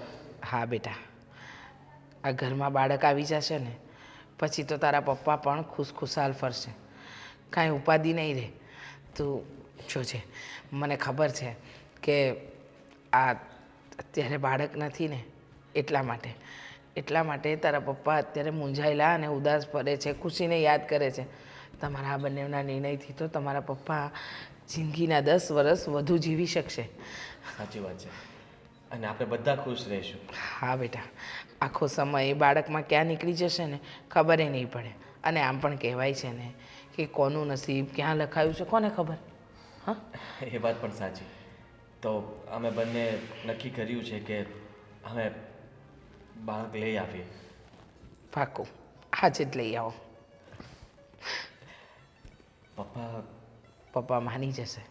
હા બેટા, આ ઘરમાં બાળક આવી જશે ને પછી તો તારા પપ્પા પણ ખુશખુશાલ ફરશે, કાંઈ ઉપાધિ નહીં રહે. તું જોજે, મને ખબર છે કે આ અત્યારે બાળક નથી ને એટલા માટે તારા પપ્પા અત્યારે મૂંઝાયેલા અને ઉદાસ ફરે છે, ખુશીને યાદ કરે છે. તમારા આ બંનેના નિર્ણયથી તો તમારા પપ્પા જિંદગીના 10 વર્ષ વધુ જીવી શકશે. સાચી વાત છે, અને આપણે બધા ખુશ રહીશું. હા બેટા, આખો સમય એ બાળકમાં ક્યાં નીકળી જશે ને ખબર નહીં પડે. અને આમ પણ કહેવાય છે ને કે કોનું નસીબ ક્યાં લખાયું છે કોને ખબર. હા, એ વાત પણ સાચી. તો અમે બંને નક્કી કર્યું છે કે અમે બાળક લઈ આવીએ. પાકું, આજે જ લઈ આવો. પપ્પા માની જશે.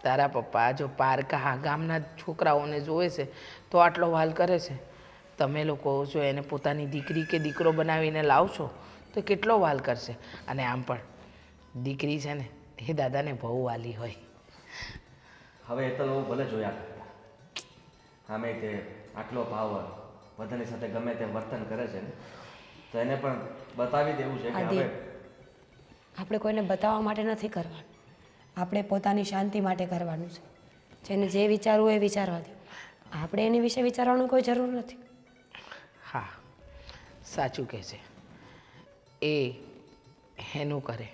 તારા પપ્પા જો પારકા ગામના છોકરાઓને જોવે છે તો આટલો વાલ કરે છે. તમે લોકો જો એને પોતાની દીકરી કે દીકરો બનાવીને લાવશો તો કેટલો વાલ કરશે. અને આમ પણ દીકરી છે ને એ દાદાને બહુ વાલી હોય. હવે એ તો ભલે જોયા કરતા, આમે તે આટલો ભાવ બધાની સાથે ગમે તેમ વર્તન કરે છે ને, તો એને પણ બતાવી દેવું છે કે આદિ, હવે આપણે કોઈને બતાવવા માટે નથી કરવાનું, આપણે પોતાની શાંતિ માટે કરવાનું છે. જેને જે વિચારવું એ વિચારવા દો, આપણે એની વિશે વિચારવાનું કોઈ જરૂર નથી. હા, સાચું કહે છે. એ એનું કરે,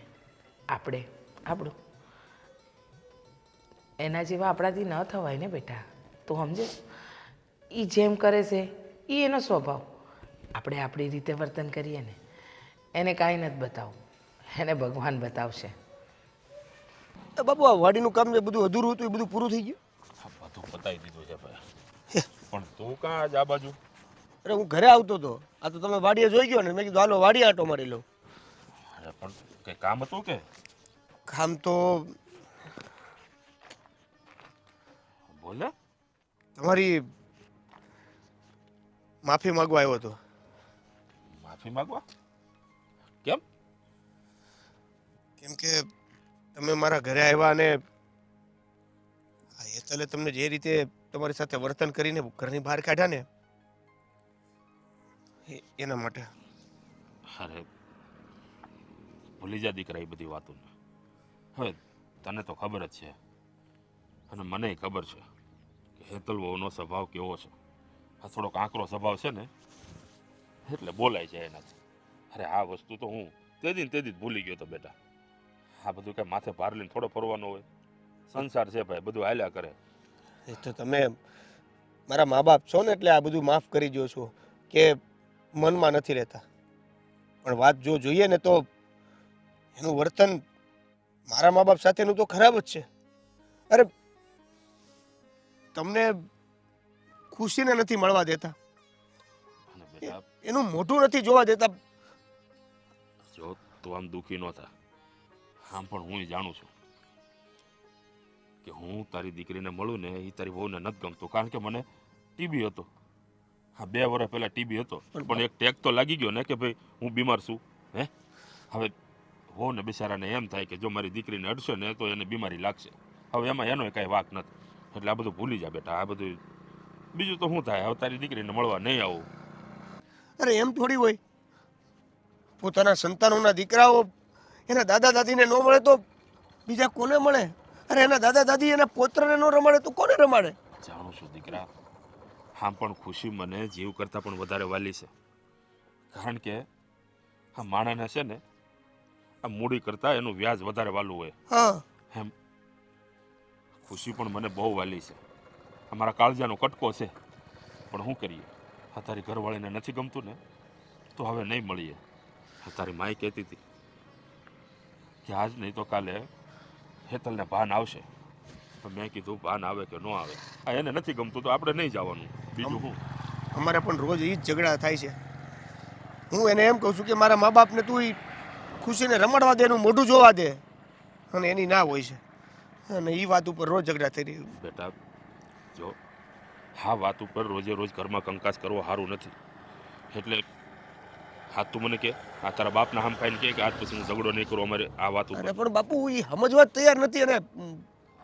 આપણે આપણું. એના જેવા આપણાથી ન થવાય ને બેટા, તું સમજે. એ જેમ કરે છે એ એનો સ્વભાવ. આપણે આપણી રીતે વર્તન કરીએ ને, એને કાંઈ નથી બતાવવું, એને ભગવાન બતાવશે. બાપુ આ વાડીનું કામ જે બધું અધૂરું હતું એ બધું પૂરું થઈ ગયું? બધું પતાવી દીધું છે ભાઈ. પણ તું કાં આજ આ બાજુ? અરે હું ઘરે આવતો હતો, આ તો તમે વાડીએ જોઈ ગયો ને, મેં કીધું હાલો વાડીએ આટો મારી લઉં. અરે પણ કંઈ કામ હતું કે? કામ તો બોલે. તમારી માફી માંગવા આવ્યો હતો. માફી માંગવા? કેમ? કેમ કે તમે મારા ઘરે આવ્યા અને હેતલે તમને જે રીતે તમારી સાથે વર્તન કરીને ઘરની બહાર કાઢ્યા ને એના માટે. અરે ભૂલી જા દીકરા એ બધી વાતો. હવે તને તો ખબર જ છે અને મને ખબર છે કે હેતલ વહુનો સ્વભાવ કેવો છે. આ થોડોક આંકરો સ્વભાવ છે ને એટલે બોલાય છે એનાથી. અરે આ વસ્તુ તો હું તે જ ભૂલી ગયો તો બેટા. આ બધું કાંઈ માથે ભાર લઈને થોડો ફરવાનો હોય? સંસાર છે ભાઈ, બધું હાલ્યા કરે. એ તો તમે મારા મા બાપ છો ને એટલે આ બધું માફ કરી દો છો કે મનમાં નથી રહેતા. પણ વાત જો જોઈએ ને તો એનું વર્તન મારા મા બાપ સાથેનું તો ખરાબ જ છે. અરે તમને ખુશીને નથી મળવા દેતા, અને બેટા એનું મોઢું નથી જોવા દેતા. જો તું આમ દુઃખી ન થા. આમ પણ હું જાણું છું કે હું તારી દીકરીને મળું ને એ તારી વહુને નથી ગમતું, કારણ કે મને ટીબી હતો. હા, 2 વર્ષ પહેલાં ટીબી હતો, પણ એક ટેક તો લાગી ગયો ને કે ભાઈ હું બીમાર છું. હવે હો ને બિચારાને એમ થાય કે જો મારી દીકરીને અડશે ને તો એને બીમારી લાગશે. હવે એમાં એનો કાંઈ વાક નથી. એટલે આ બધું ભૂલી જા બેટા. આ બધું બીજું તો શું થાય, હવે તારી દીકરીને મળવા નહીં આવું. અરે એમ થોડી હોય, પોતાના સંતાનોના દીકરાઓ એના દાદા દાદીને ન મળે તો બીજા કોને મળે? અરે એના દાદા દાદી એના પોત્રને ન રમાડે તો કોને રમાડે? જાણું છું દીકરા, આમ પણ ખુશી મને જીવ કરતાં પણ વધારે વાલી છે. કારણ કે આ માણસને છે ને આ મૂડી કરતાં એનું વ્યાજ વધારે વાલું હોય. હા, એમ ખુશી પણ મને બહુ વાલી છે. અમારા કાળજાનો કટકો છે. પણ શું કરીએ, આ તારી ઘરવાળીને નથી ગમતું ને તો હવે નહીં મળીએ. તારી માઈ કહેતી હતી કે આજ નહીં તો કાલે હેતલને ભાન આવશે. તો મેં કીધું ભાન આવે કે ન આવે, આ એને નથી ગમતું તો આપણે નહીં જવાનું. બીજું શું? અમારે પણ રોજ એ જ ઝઘડા થાય છે. હું એને એમ કહું છું કે મારા મા બાપને તું ઈ ખુશીને રમાડવા દે, એનું મોઢું જોવા દે, અને એની ના હોય છે. અને એ વાત ઉપર રોજ ઝઘડા થઈ રહી. બેટા જો હા, વાત ઉપર રોજે રોજ ઘરમાં કંકાસ કરવો સારું નથી. એટલે હા તું મને કે આ તારા બાપના હામ ખાઈને કે આજ પછી હું ઝઘડો નહીં કરું અમારે આ વાત ઉપર. અરે પણ બાપુ એ સમજવા તૈયાર નથી, અને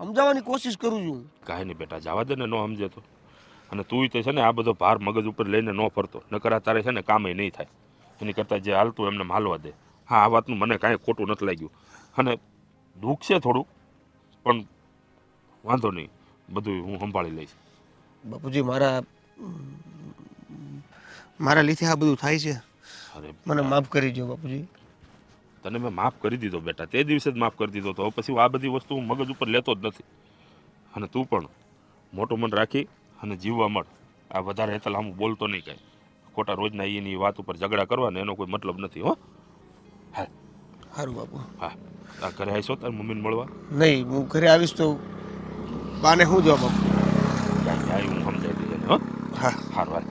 સમજાવવાની કોશિશ કરું છું. કાંઈ નહીં બેટા, જવા દે ને, ન સમજે તો. અને તું તો છે ને આ બધો ભાર મગજ ઉપર લઈને ન ફરતો, નકર આ તારે છે ને કામે નહીં થાય. એની કરતાં જે હાલતું એમને હાલવા દે. હા, આ વાતનું મને કાંઈ ખોટું નથી લાગ્યું, અને દુઃખ છે થોડું, પણ વાંધો નહીં, બધું હું સંભાળી લઈશ. બાપુજી મારા લીધે આ બધું થાય છે. અરે મને માફ કરી દો બાપુજી. તને મેં માફ કરી દીધો બેટા, તે દિવસે જ માફ કરી દીધો. તો હવે પછી આ બધી વસ્તુ હું મગજ ઉપર લેતો જ નથી. અને તું પણ મોટું મન રાખી અને જીવવા મળ. આ વધારે હેતલ આમ બોલતો નહીં કાંઈ. ખોટા રોજના એની વાત ઉપર ઝઘડા કરવા ને એનો કોઈ મતલબ નથી. હો હા સારું બાપુ. હા, આ ઘરે આવીશો તાર મમ્મીને મળવા? નહીં, હું ઘરે આવીશ તો બાને શું જવાબ આપું? ક્યાંય હું સમજાઈ દઈએ ને. હો હા સારું હાલ.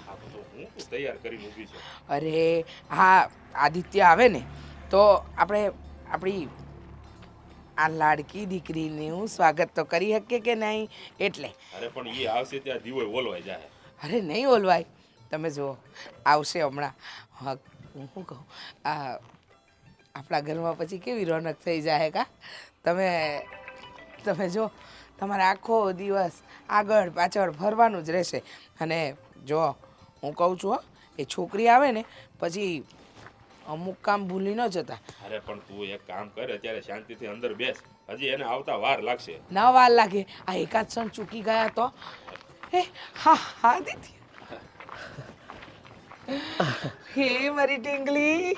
આ બધું હું તૈયાર કરીને ઊભી છે. અરે હા, આદિત્ય આવે ને તો આપણે આપણી આ લાડકી દીકરીનું સ્વાગત તો કરી શકીએ કે નહીં, એટલે. અરે પણ એ આવશે ત્યાં દીવો ઓલવાઈ જાય. અરે નહીં ઓલવાય, તમે જુઓ આવશે હમણાં. હા, હું શું કહું, આ આપણા ઘરમાં પછી કેવી રોનક થઈ જાય કા. તમે જો, તમારે આખો દિવસ આગળ પાછળ ફરવાનું જ રહેશે. અને જો હું કહું છું, એ છોકરી આવે ને પછી અમુક કામ ભૂલી ન જતા. અરે પણ તું એક કામ કર, અત્યારે શાંતિથી અંદર બેસ. હજી એને આવતા વાર લાગશે. ના વાર લાગે, આ એકાદ ક્ષણ ચૂકી ગયા તો. હા હા દીદી, હે મારી ઢીંગલી,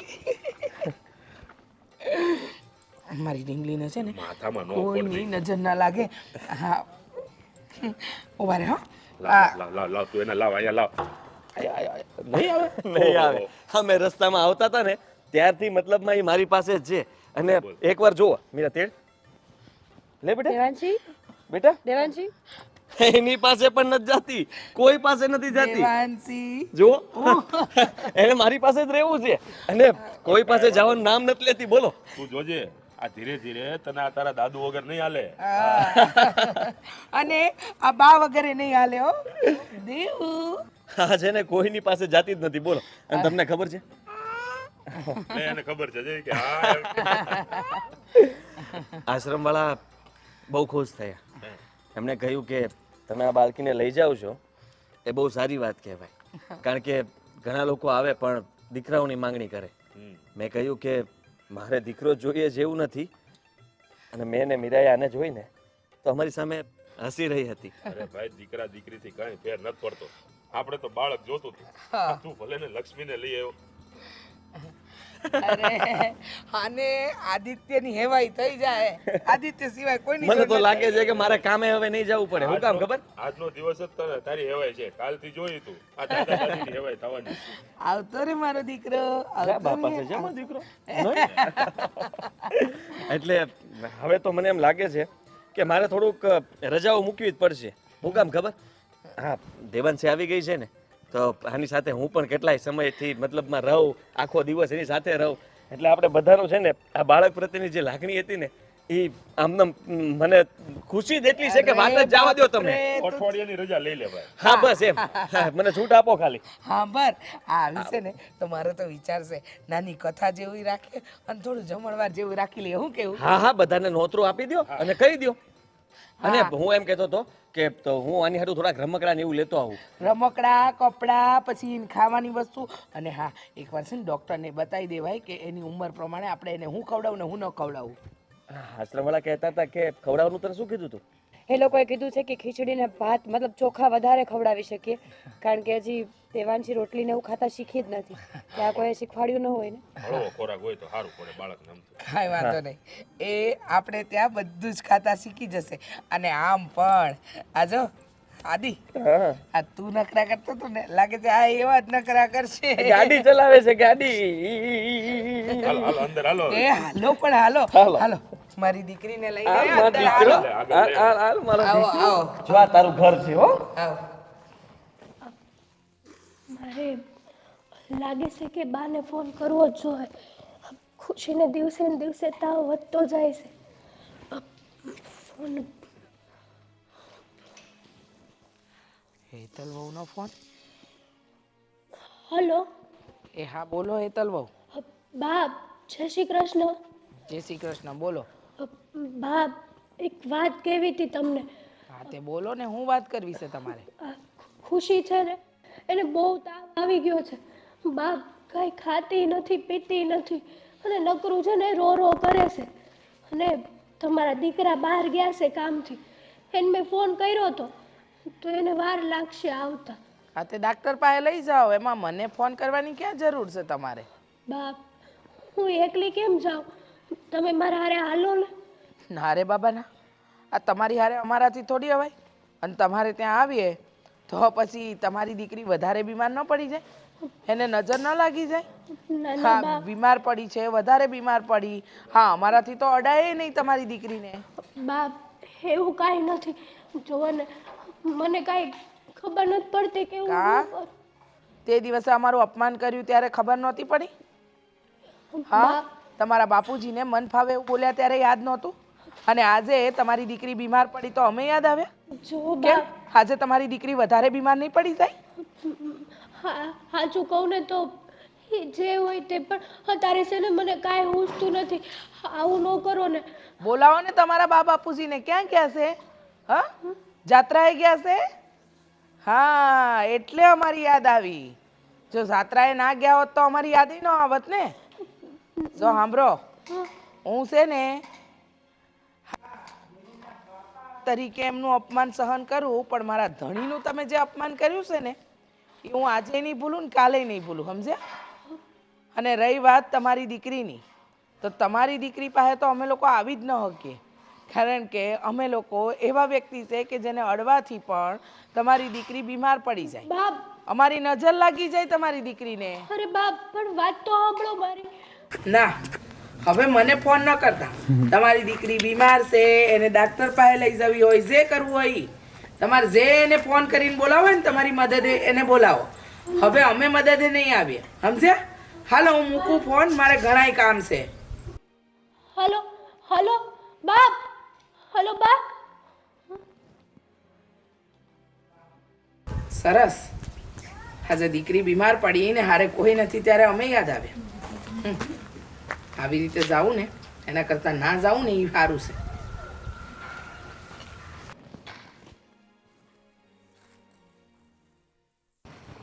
મારી ઢીંગલીને છે ને માથામાં નો કોઈની નજર ના લાગે. હા, ઉભા રહે. હો લાવ તું એને લાવ, અહીંયા લાવ. નહીં આવે? નહીં આવે. હા, મેં રસ્તામાં આવતા હતા ને ત્યારથી મતલબમાં એ મારી પાસે જ છે. અને એકવાર જુઓ મીરા, તેડ લે બેટા. દેવાંશી, બેટા દેવાંશી, એની પાસે પણ નથી જાતી, કોઈ પાસે નથી જાતી. દેવાંશી, જુઓ, એને મારી પાસે જ રહેવું છે અને કોઈ પાસે જવાનું નામ નથી લેતી. બોલો. તું જોજે, આ ધીરે ધીરે તને આ તારા દાદુ વગર નહીં હાલે. અને આ બા વગેરે નહીં હાલે. હો દેવું, હા છે ને, કોઈની પાસે જાતી જ નથી. બોલો. અને તમને ખબર છે, એને ખબર છે કે હા આશ્રમ વાળા બહુ ખુશ થયા. એમણે કહ્યું કે તમે આ બાળકીને લઈ જાઓ છો એ બહુ સારી વાત કહેવાય. કારણ કે ઘણા લોકો આવે પણ દીકરાઓની માંગણી કરે. મેં કહ્યું કે મારે દીકરો જોઈએ જેવું નથી. અને મેં ને મીરાએ આને જોઈને તો અમારી સામે હસી રહી હતી. અરે ભાઈ, દીકરા દીકરીથી કાંઈ ફેર નથી પડતો. આપણે તો બાળક જોતું હતું. તું ભલે ને લક્ષ્મીને લઈ આવ્યો. અરે આને આદિત્યની હેવાઈ થઈ જાય. આદિત્ય સિવાય કોઈની મને તો જરૂર લાગે છે કે મારે કામે હવે નહીં જવું પડે. હું કામ ખબર? આજનો દિવસ જ તને તારી હેવાય છે. કાલથી જોઈ તું આ દાદા દાદીની હેવાય થવાની. આવતો રે મારો દીકરો, આવતો બાપા રે. છે જેમ દીકરો. એટલે હવે તો મને એમ લાગે છે કે મારે થોડુંક રજાઓ મૂકવી જ પડશે. હું કામ ખબર? હા, દેવાંશી આવી ગઈ છે ને તો આની સાથે હું પણ કેટલાય સમયથી મતલબમાં રહું, આખો દિવસ એની સાથે રહું. એટલે આપણે બધાનું છે ને આ બાળક પ્રત્યેની જે લાગણી હતી ને એ આમ મને ખુશી જ એટલી છે કે વાત જ જવા દો તમે. અઠવાડિયાની રજા લઈ લે ભાઈ. હા બસ એમ. હા, મને છૂટ આપો ખાલી. હા બર, આ આવી છે ને તો મારો તો વિચાર છે નાની કથા જેવી રાખે અને થોડું જમણવાર જેવું રાખી લે. હું કેવું? હા હા, બધાને નોતરું આપી દો અને કહી દો. અને હું એમ કહેતો હતો કે તો હું આની હાટું થોડાક રમકડા ને એવું લેતો આવું. રમકડા, કપડાં, પછી ખાવાની વસ્તુ. અને હા, એકવાર છે ને ડૉક્ટરને બતાવી દેવાય કે એની ઉંમર પ્રમાણે આપણે એને હું ખવડાવું ને હું ન ખવડાવું. આશ્રમવાળા કહેતા હતા કે ખવડાવવાનું તને શું કીધું તું? એ લોકોએ કીધું છે કે ખીચડી ને ભાત મતલબ ચોખા વધારે ખવડાવી શકીએ, કારણ કે હજી દેવાંશી રોટલી ને એવું ખાતા શીખી જ નથી. ત્યાં કોઈ શીખવાડ્યું ન હોય ને. હળવો ખોરાક હોય તો સારું પડે બાળકને. આમ તો કાંઈ વાંધો નહીં, એ આપણે ત્યાં બધું જ ખાતા શીખી જશે. અને આમ પણ આ જો આદિ, આ તું નખરા કરતો હતો ને, લાગે છે આ એવા જ નખરા કરશે. ગાડી ચલાવે છે ગાડી. હાલો હાલો અંદર હાલો. એ હાલો પણ હાલો હાલો, મારી દીકરીને લઈને અંદર હાલો. આવો આવો, જો આ તારું ઘર છે. હો આવો. મારે લાગે છે કે બાને ફોન કરવો જ જોઈએ. ખુશીને દિવસે ને દિવસે તાવ વધતો જાય છે. ફોન. હેતલ વહુનો ફોન. હલો. એ હા બોલો હેતલ વહુ. બા, જય શ્રી કૃષ્ણ. જય શ્રી કૃષ્ણ, બોલો. બા, એક વાત કહેવી હતી તમને. હા તે બોલો ને, હું વાત કરવી છે તમારે? આ ખુશી છે ને એને બહુ તાવ આવી ગયો છે. બાપ કાંઈ ખાતી નથી પીતી નથી અને નકરું છે ને રો રો કરે છે. અને તમારા દીકરા બહાર ગયા છે કામથી, એને મેં ફોન કર્યો હતો તો એને વાર લાગશે આવતા. હા તે ડાક્ટર પાસે લઈ જાઓ, એમાં મને ફોન કરવાની ક્યાં જરૂર છે તમારે? બાપ હું એકલી કેમ જાઉં? તમે મારા હારે હાલો ને. ના રે બાબા ના, આ તમારી હારે અમારાથી થોડી હવાય. અને તમારે ત્યાં આવીએ તો પછી તમારી દીકરી વધારે બીમાર ન પડી જાય? એને નજર ન લાગી જાય? ના ના હા બાપ. બીમાર પડી છે, વધારે બીમાર પડી. હા અમારાથી તો અડાય નહીં તમારી દીકરીને. બાપ એવું કાંઈ નથી. જુઓ ને મને કાંઈ ખબર નથી પડતી કે હું કા? શું કરું. તે દિવસે અમારું અપમાન કર્યું ત્યારે ખબર નહોતી પડી? હા તમારા બાપુજીને મન ફાવે એવું બોલ્યા ત્યારે યાદ નહોતું? અને આજે તમારી દીકરી બીમાર પડી તો અમે યાદ આવ્યા? જો કેમ બાપ આજે તમારી દીકરી વધારે બીમાર નહીં પડી જાય? સાચું કહું ને તો એ જે હોય તે, પણ અત્યારે છે ને મને કાંઈ ઊંચતું નથી. આવું ન કરો ને. બોલાવો ને તમારા બા બાપુજીને. ક્યાં ગયા છે? હા જાત્રાએ ગયા છે? હા એટલે અમારી યાદ આવી. જો જાત્રાએ ના ગયા હોત તો અમારી યાદ ન આવત ને. જો સાંભળો, હું છે ને તરીકે એમનું અપમાન સહન કરું, પણ મારા ધણીનું તમે જે અપમાન કર્યું છે ને એ હું આજે નહીં ભૂલું ને કાલે નહીં ભૂલું, સમજ્યા? અને રહી વાત તમારી દીકરીની, તો તમારી દીકરી પાસે તો અમે લોકો આવી જ ન શકીએ, કારણ કે અમે લોકો એવા વ્યક્તિ છે કે જેને અડવાથી પણ તમારી દીકરી બીમાર પડી જાય, બાપ અમારી નજર લાગી જાય તમારી દીકરીને. અરે બાપ પણ વાત તો સાંભળો મારી. ના હવે મને ફોન ન કરતા. તમારી દીકરી બીમાર છે, એને ડાક્ટર પાસે લઈ જવી હોય, જે કરવું હોય તમારે, જે એને ફોન કરીને બોલાવો ને તમારી મદદે એને બોલાવો. હવે અમે મદદે નહીં આવીએ, સમજ્યા? હાલો હું મૂકું ફોન, મારે ઘણાય કામ છે. હલો હલો બાપ, હલો બાપ. સરસ, આજે દીકરી બીમાર પડી ને હારે કોઈ નથી ત્યારે અમે યાદ આવ્યા. આવી રીતે જાવું ને એના કરતા ના જાવું ને એ સારું છે.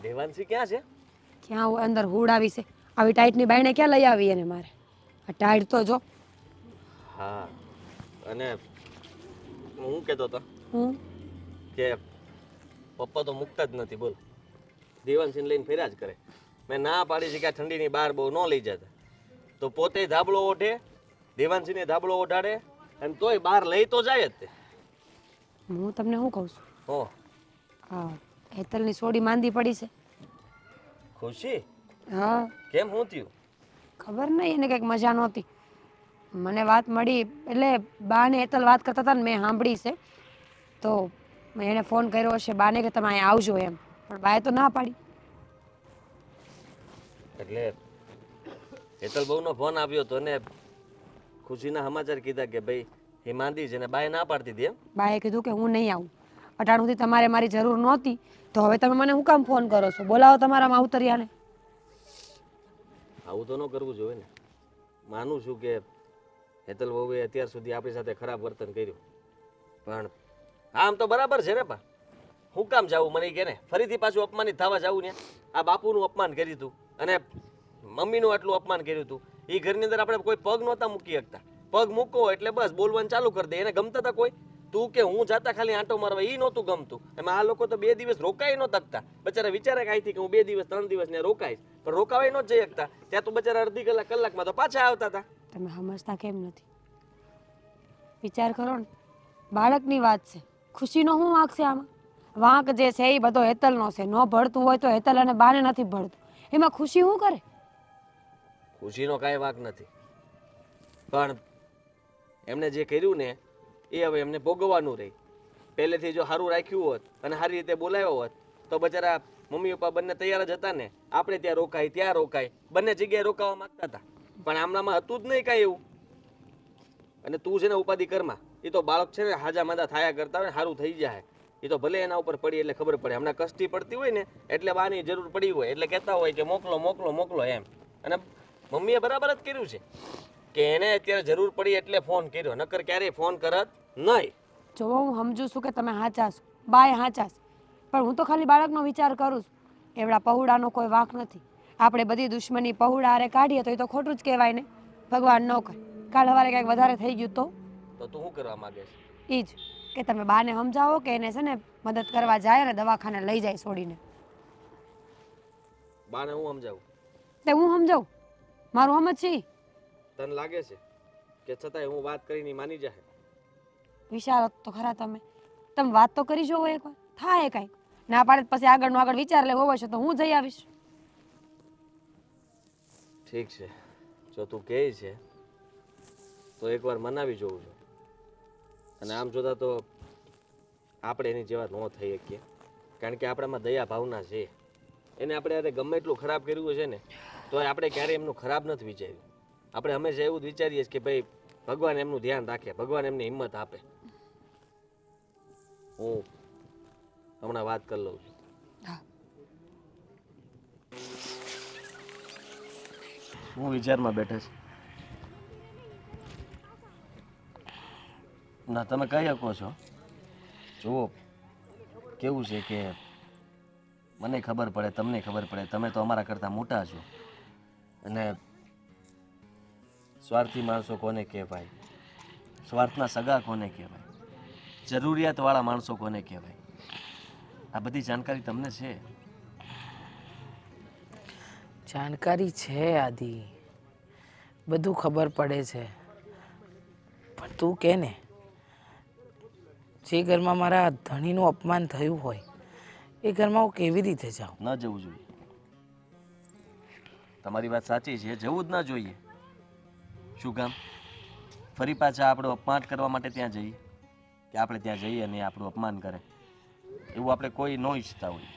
દેવાંશી ક્યાં છે? ક્યાં હોય અંદર હુડ આવી છે? આવી ટાઈટની બાયણે ક્યાં લઈ આવી એને મારે? આ ટાઈટ તો જો. હા, અને હું કહેતો હતો હું કે પપ્પા તો મુકતા જ નથી. બોલ, દેવાંશીને લઈને ફેર્યા જ કરે. મેં ના પાડી છે કે આ ઠંડીની બહાર બહુ ન લઈ જતા, તો પોતે ધાબળો ઓઢે, દેવાંશીને ધાબળો ઓઢાડે, અને તોય બહાર લઈ તો જાય જ તે. હું તમને શું કહું છું, હો હા હેતલની સોડી માંદી પડી છે. ખુશી હા કેમ? શું થયું? ખબર નહીં, એને કંઈક મજા નહોતી. મને વાત મળી એટલે બા ને હેતલ વાત કરતા હતા ને મેં સાંભળી છે, તો મેં એને ફોન કર્યો હશે બાને કે તમે અહીંયા આવજો એમ, પણ બાએ તો ના પાડી. એટલે હેતલ બહુનો ફોન આવ્યો હતો ને ખુશીના સમાચાર કીધા કે ભાઈ એ માંદી છે ને બાએ ના પાડતી હતી એમ. બાએ કીધું કે હું નહીં આવું, અટાણુંથી તમારે મારી જરૂર નહોતી, તો હવે તમે મને શું કામ ફોન કરો છો? બોલાવો તમારા માવતરિયાને. આવું તો ન કરવું જોઈએ ને. માનું છું કે હેતલ વહુએ અત્યાર સુધી આપણી સાથે ખરાબ વર્તન કર્યું, પણ આમ તો બરાબર છે ને. પા હું કામ જાવું મને કે ને ફરીથી પાછું અપમાનિત થવા જાવું ને? આ બાપુનું અપમાન કર્યું હતું અને મમ્મીનું આટલું અપમાન કર્યું હતું. એ ઘરની અંદર આપણે કોઈ પગ નહોતા મૂકી શકતા. પગ મૂકો એટલે બસ બોલવાનું ચાલુ કરી દે. એને ગમતા હતા કોઈ? તું કે હું જાતા ખાલી આંટો મારવા, એ નહોતું ગમતું. એમાં આ લોકો તો 2 દિવસ રોકાઈ ન તકતા. બચારા વિચારે કાંઈથી કે હું 2 દિવસ 3 દિવસ ને રોકાઈશ, પણ રોકાવાય ન જઈ શકતા. ત્યાં તો બચારા અડધી કલાકમાં તો પાછા આવતા હતા. તમે સમજતા કેમ નથી? વિચાર કરો ને, બાળકની વાત છે, ખુશીનો શું વાંક છે આમાં? વાંક જે છે એ બધો હેતલનો છે. ન ભળતું હોય તો હેતલ અને બાને નથી ભળતું, એમાં ખુશી શું કરે? ખુશીનો કાંઈ વાંક નથી, પણ એમને જે કર્યું ને એ હવે એમને ભોગવવાનું રહી. પહેલેથી જો સારું રાખ્યું હોત અને સારી રીતે બોલાવ્યો હોત તો બચારા મમ્મી પપ્પા બંને તૈયાર જ હતા ને. આપણે ત્યાં રોકાય ત્યાં રોકાય, બંને જગ્યાએ રોકાવા માંગતા હતા, પણ આમનામાં હતું જ નહીં કાંઈ એવું. અને તું છે ને ઉપાધિ કરમાં, એ તો બાળક છે ને હાજા માદા થાયા કરતા હોય ને સારું થઈ જાય. એ તો ભલે એના ઉપર પડી એટલે ખબર પડે. હમણાં કષ્ટી પડતી હોય ને એટલે બાની જરૂર પડી હોય એટલે કહેતા હોય કે મોકલો મોકલો મોકલો એમ. અને મમ્મીએ બરાબર જ કર્યું છે કે એને અત્યારે જરૂર પડી એટલે ફોન કર્યો, નકર ક્યારેય ફોન કરત નહીં. જો હું સમજુ છું કે તમે હાચા છો, બાય હાચા છો, પણ હું તો ખાલી બાળકનો વિચાર કરું છું. એવડા પહોળાનો કોઈ વાંક નથી. આપણે બધી દુશ્મની પહોળા હારે કાઢીએ તો એ તો ખોટું જ કહેવાય ને. ભગવાન ન કરે કાલ સવારે કંઈક વધારે થઈ ગયું તો તો તું શું કરવા માંગે છે? એ જ કે તમે બાને સમજાવો કે એને છે ને મદદ કરવા જાય અને દવાખાને લઈ જાય છોડીને. બાને હું સમજાવું? તે હું સમજાવું, મારું સમજ છે ઈ. તને લાગે છે કે છતાંય હું વાત કરીને ઈ માની જાય? વિચારો તો ખરા તમે. તમે વાત તો કરી જોવો એકવાર, થાય કાંઈક. ના પાડે તો પછી આગળનું આગળ વિચાર લેવો હોય છે તો હું જઈ આવીશ. ઠીક છે, જો તું કહે છે તો એકવાર મનાવી જોઉં છું. અને આમ જોતા તો આપણે એની જેવા ન થઈ શકીએ, કારણ કે આપણામાં દયા ભાવના છે. એને આપણે અરે ગમે એટલું ખરાબ કર્યું છે ને તો આપણે ક્યારેય એમનું ખરાબ નથી વિચાર્યું. આપણે હંમેશા એવું જ વિચારીએ કે ભાઈ ભગવાન એમનું ધ્યાન રાખે, ભગવાન એમને હિંમત આપે. હું હમણાં વાત કરી લઉં છું. હા. હું વિચારમાં બેઠા છે. ના તમે કહી શકો છો. જુઓ કેવું છે કે મને ખબર પડે, તમને ખબર પડે, તમે તો અમારા કરતાં મોટા છો. અને સ્વાર્થી માણસો કોને કહેવાય, સ્વાર્થના સગા કોને કહેવાય, જરૂરિયાતવાળા માણસો કોને કહેવાય, આ બધી જાણકારી તમને છે. જાણકારી છે આદિ, બધું ખબર પડે છે, પણ તું કે ને જે ઘરમાં મારા ધણીનું અપમાન થયું હોય એ ઘરમાં હું કેવી રીતે જાઉં? ન જવું જોઈએ. તમારી વાત સાચી છે, જવું જ ના જોઈએ. શું કામ ફરી પાછા આપણું અપમાન કરવા માટે ત્યાં જઈએ, કે આપણે ત્યાં જઈએ અને આપણું અપમાન કરે, એવું આપણે કોઈ ન ઈચ્છતા હોય.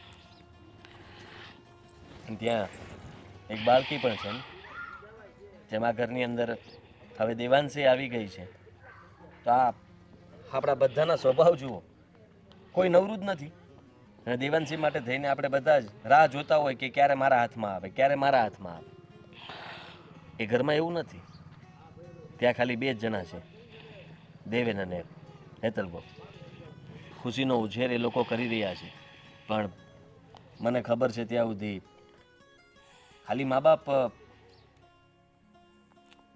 અને ત્યાં એક બાળકી પણ છે ને, જેમાં ઘરની અંદર હવે દેવાંશી આવી ગઈ છે. તો આ આપણા બધાના સ્વભાવ જુઓ, કોઈ નવરું જ નથી. અને દેવાંશી માટે થઈને આપણે બધા જ રાહ જોતા હોય કે ક્યારે મારા હાથમાં આવે, ક્યારે મારા હાથમાં આવે. એ ઘરમાં એવું નથી. ત્યાં ખાલી બે જ જણા છે, દેવેન અને હેતલબો. ખુશીનો ઉછેર એ લોકો કરી રહ્યા છે, પણ મને ખબર છે ત્યાં સુધી ખાલી મા બાપ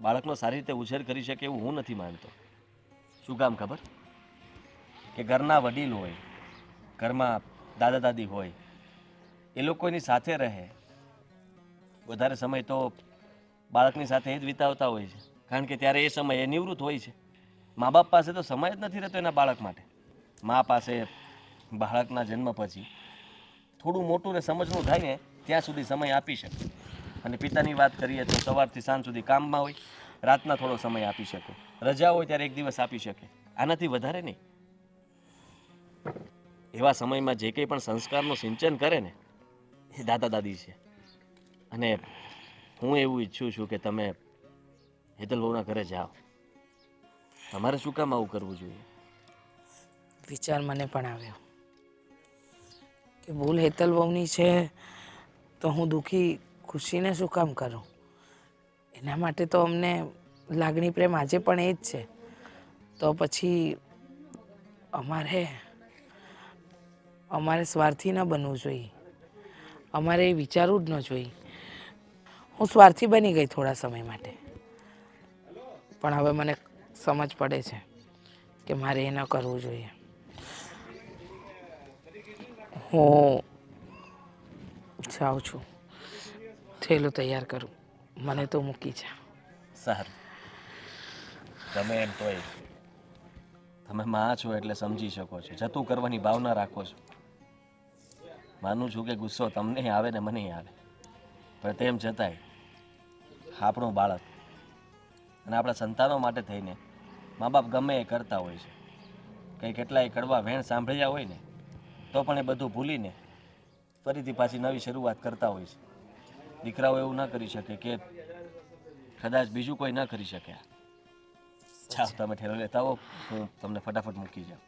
બાળકનો સારી રીતે ઉછેર કરી શકે એવું હું નથી માનતો. શું કામ ખબર? કે ઘરના વડીલ હોય, ઘરમાં દાદા દાદી હોય, એ લોકો એની સાથે રહે, વધારે સમય તો બાળકની સાથે જ વિતાવતા હોય છે, કારણ કે ત્યારે એ સમય એ નિવૃત્ત હોય છે. મા બાપ પાસે તો સમય જ નથી રહેતો એના બાળક માટે. મા પાસે બાળકના જન્મ પછી થોડું મોટું ને સમજનું થાય ને ત્યાં સુધી સમય આપી શકે. અને પિતાની વાત કરીએ તો સવારથી સાંજ સુધી કામમાં હોય, રાતના થોડો સમય આપી શકે, રજા હોય ત્યારે એક દિવસ આપી શકે, આનાથી વધારે નહીં. એવા સમયમાં જે કંઈ પણ સંસ્કારનું સિંચન કરે ને એ દાદા દાદી છે. અને હું એવું ઈચ્છું છું કે તમે હેતલ બહુના ઘરે જાઓ. તમારે શું કામ આવું કરવું જોઈએ? વિચાર મને પણ આવ્યો કે ભૂલ હેતલ વહુની છે તો હું દુઃખી ખુશીને શું કામ કરું? એના માટે તો અમને લાગણી પ્રેમ આજે પણ એ જ છે. તો પછી અમારે સ્વાર્થી ન બનવું જોઈએ. અમારે એ વિચારવું જ ન જોઈએ. હું સ્વાર્થી બની ગઈ થોડા સમય માટે, પણ હવે મને સમજ પડે છે કે મારે એ ન કરવું જોઈએ. હું જાઉં છું, થેલું તૈયાર કરું, મને તો મૂકી જા. સારું, તમે એમ તોય તમે માં છો એટલે સમજી શકો છો, જતું કરવાની ભાવના રાખો છો. માનું છું કે ગુસ્સો તમને આવે ને મને આવે, પણ તેમ છતાંય આપણું બાળક અને આપણા સંતાનો માટે થઈને મા બાપ ગમે એ કરતા હોય છે. કંઈ કેટલાય કડવા વેણ સાંભળ્યા હોય ને તો પણ એ બધું ભૂલીને ફરીથી પાછી નવી શરૂઆત કરતા હોય છે. દીકરાઓ એવું ન કરી શકે કે કદાચ બીજું કોઈ ન કરી શકે. ચાલો તમે ઠેલો લેતા આવો, હું તમને ફટાફટ મૂકી જાઉં.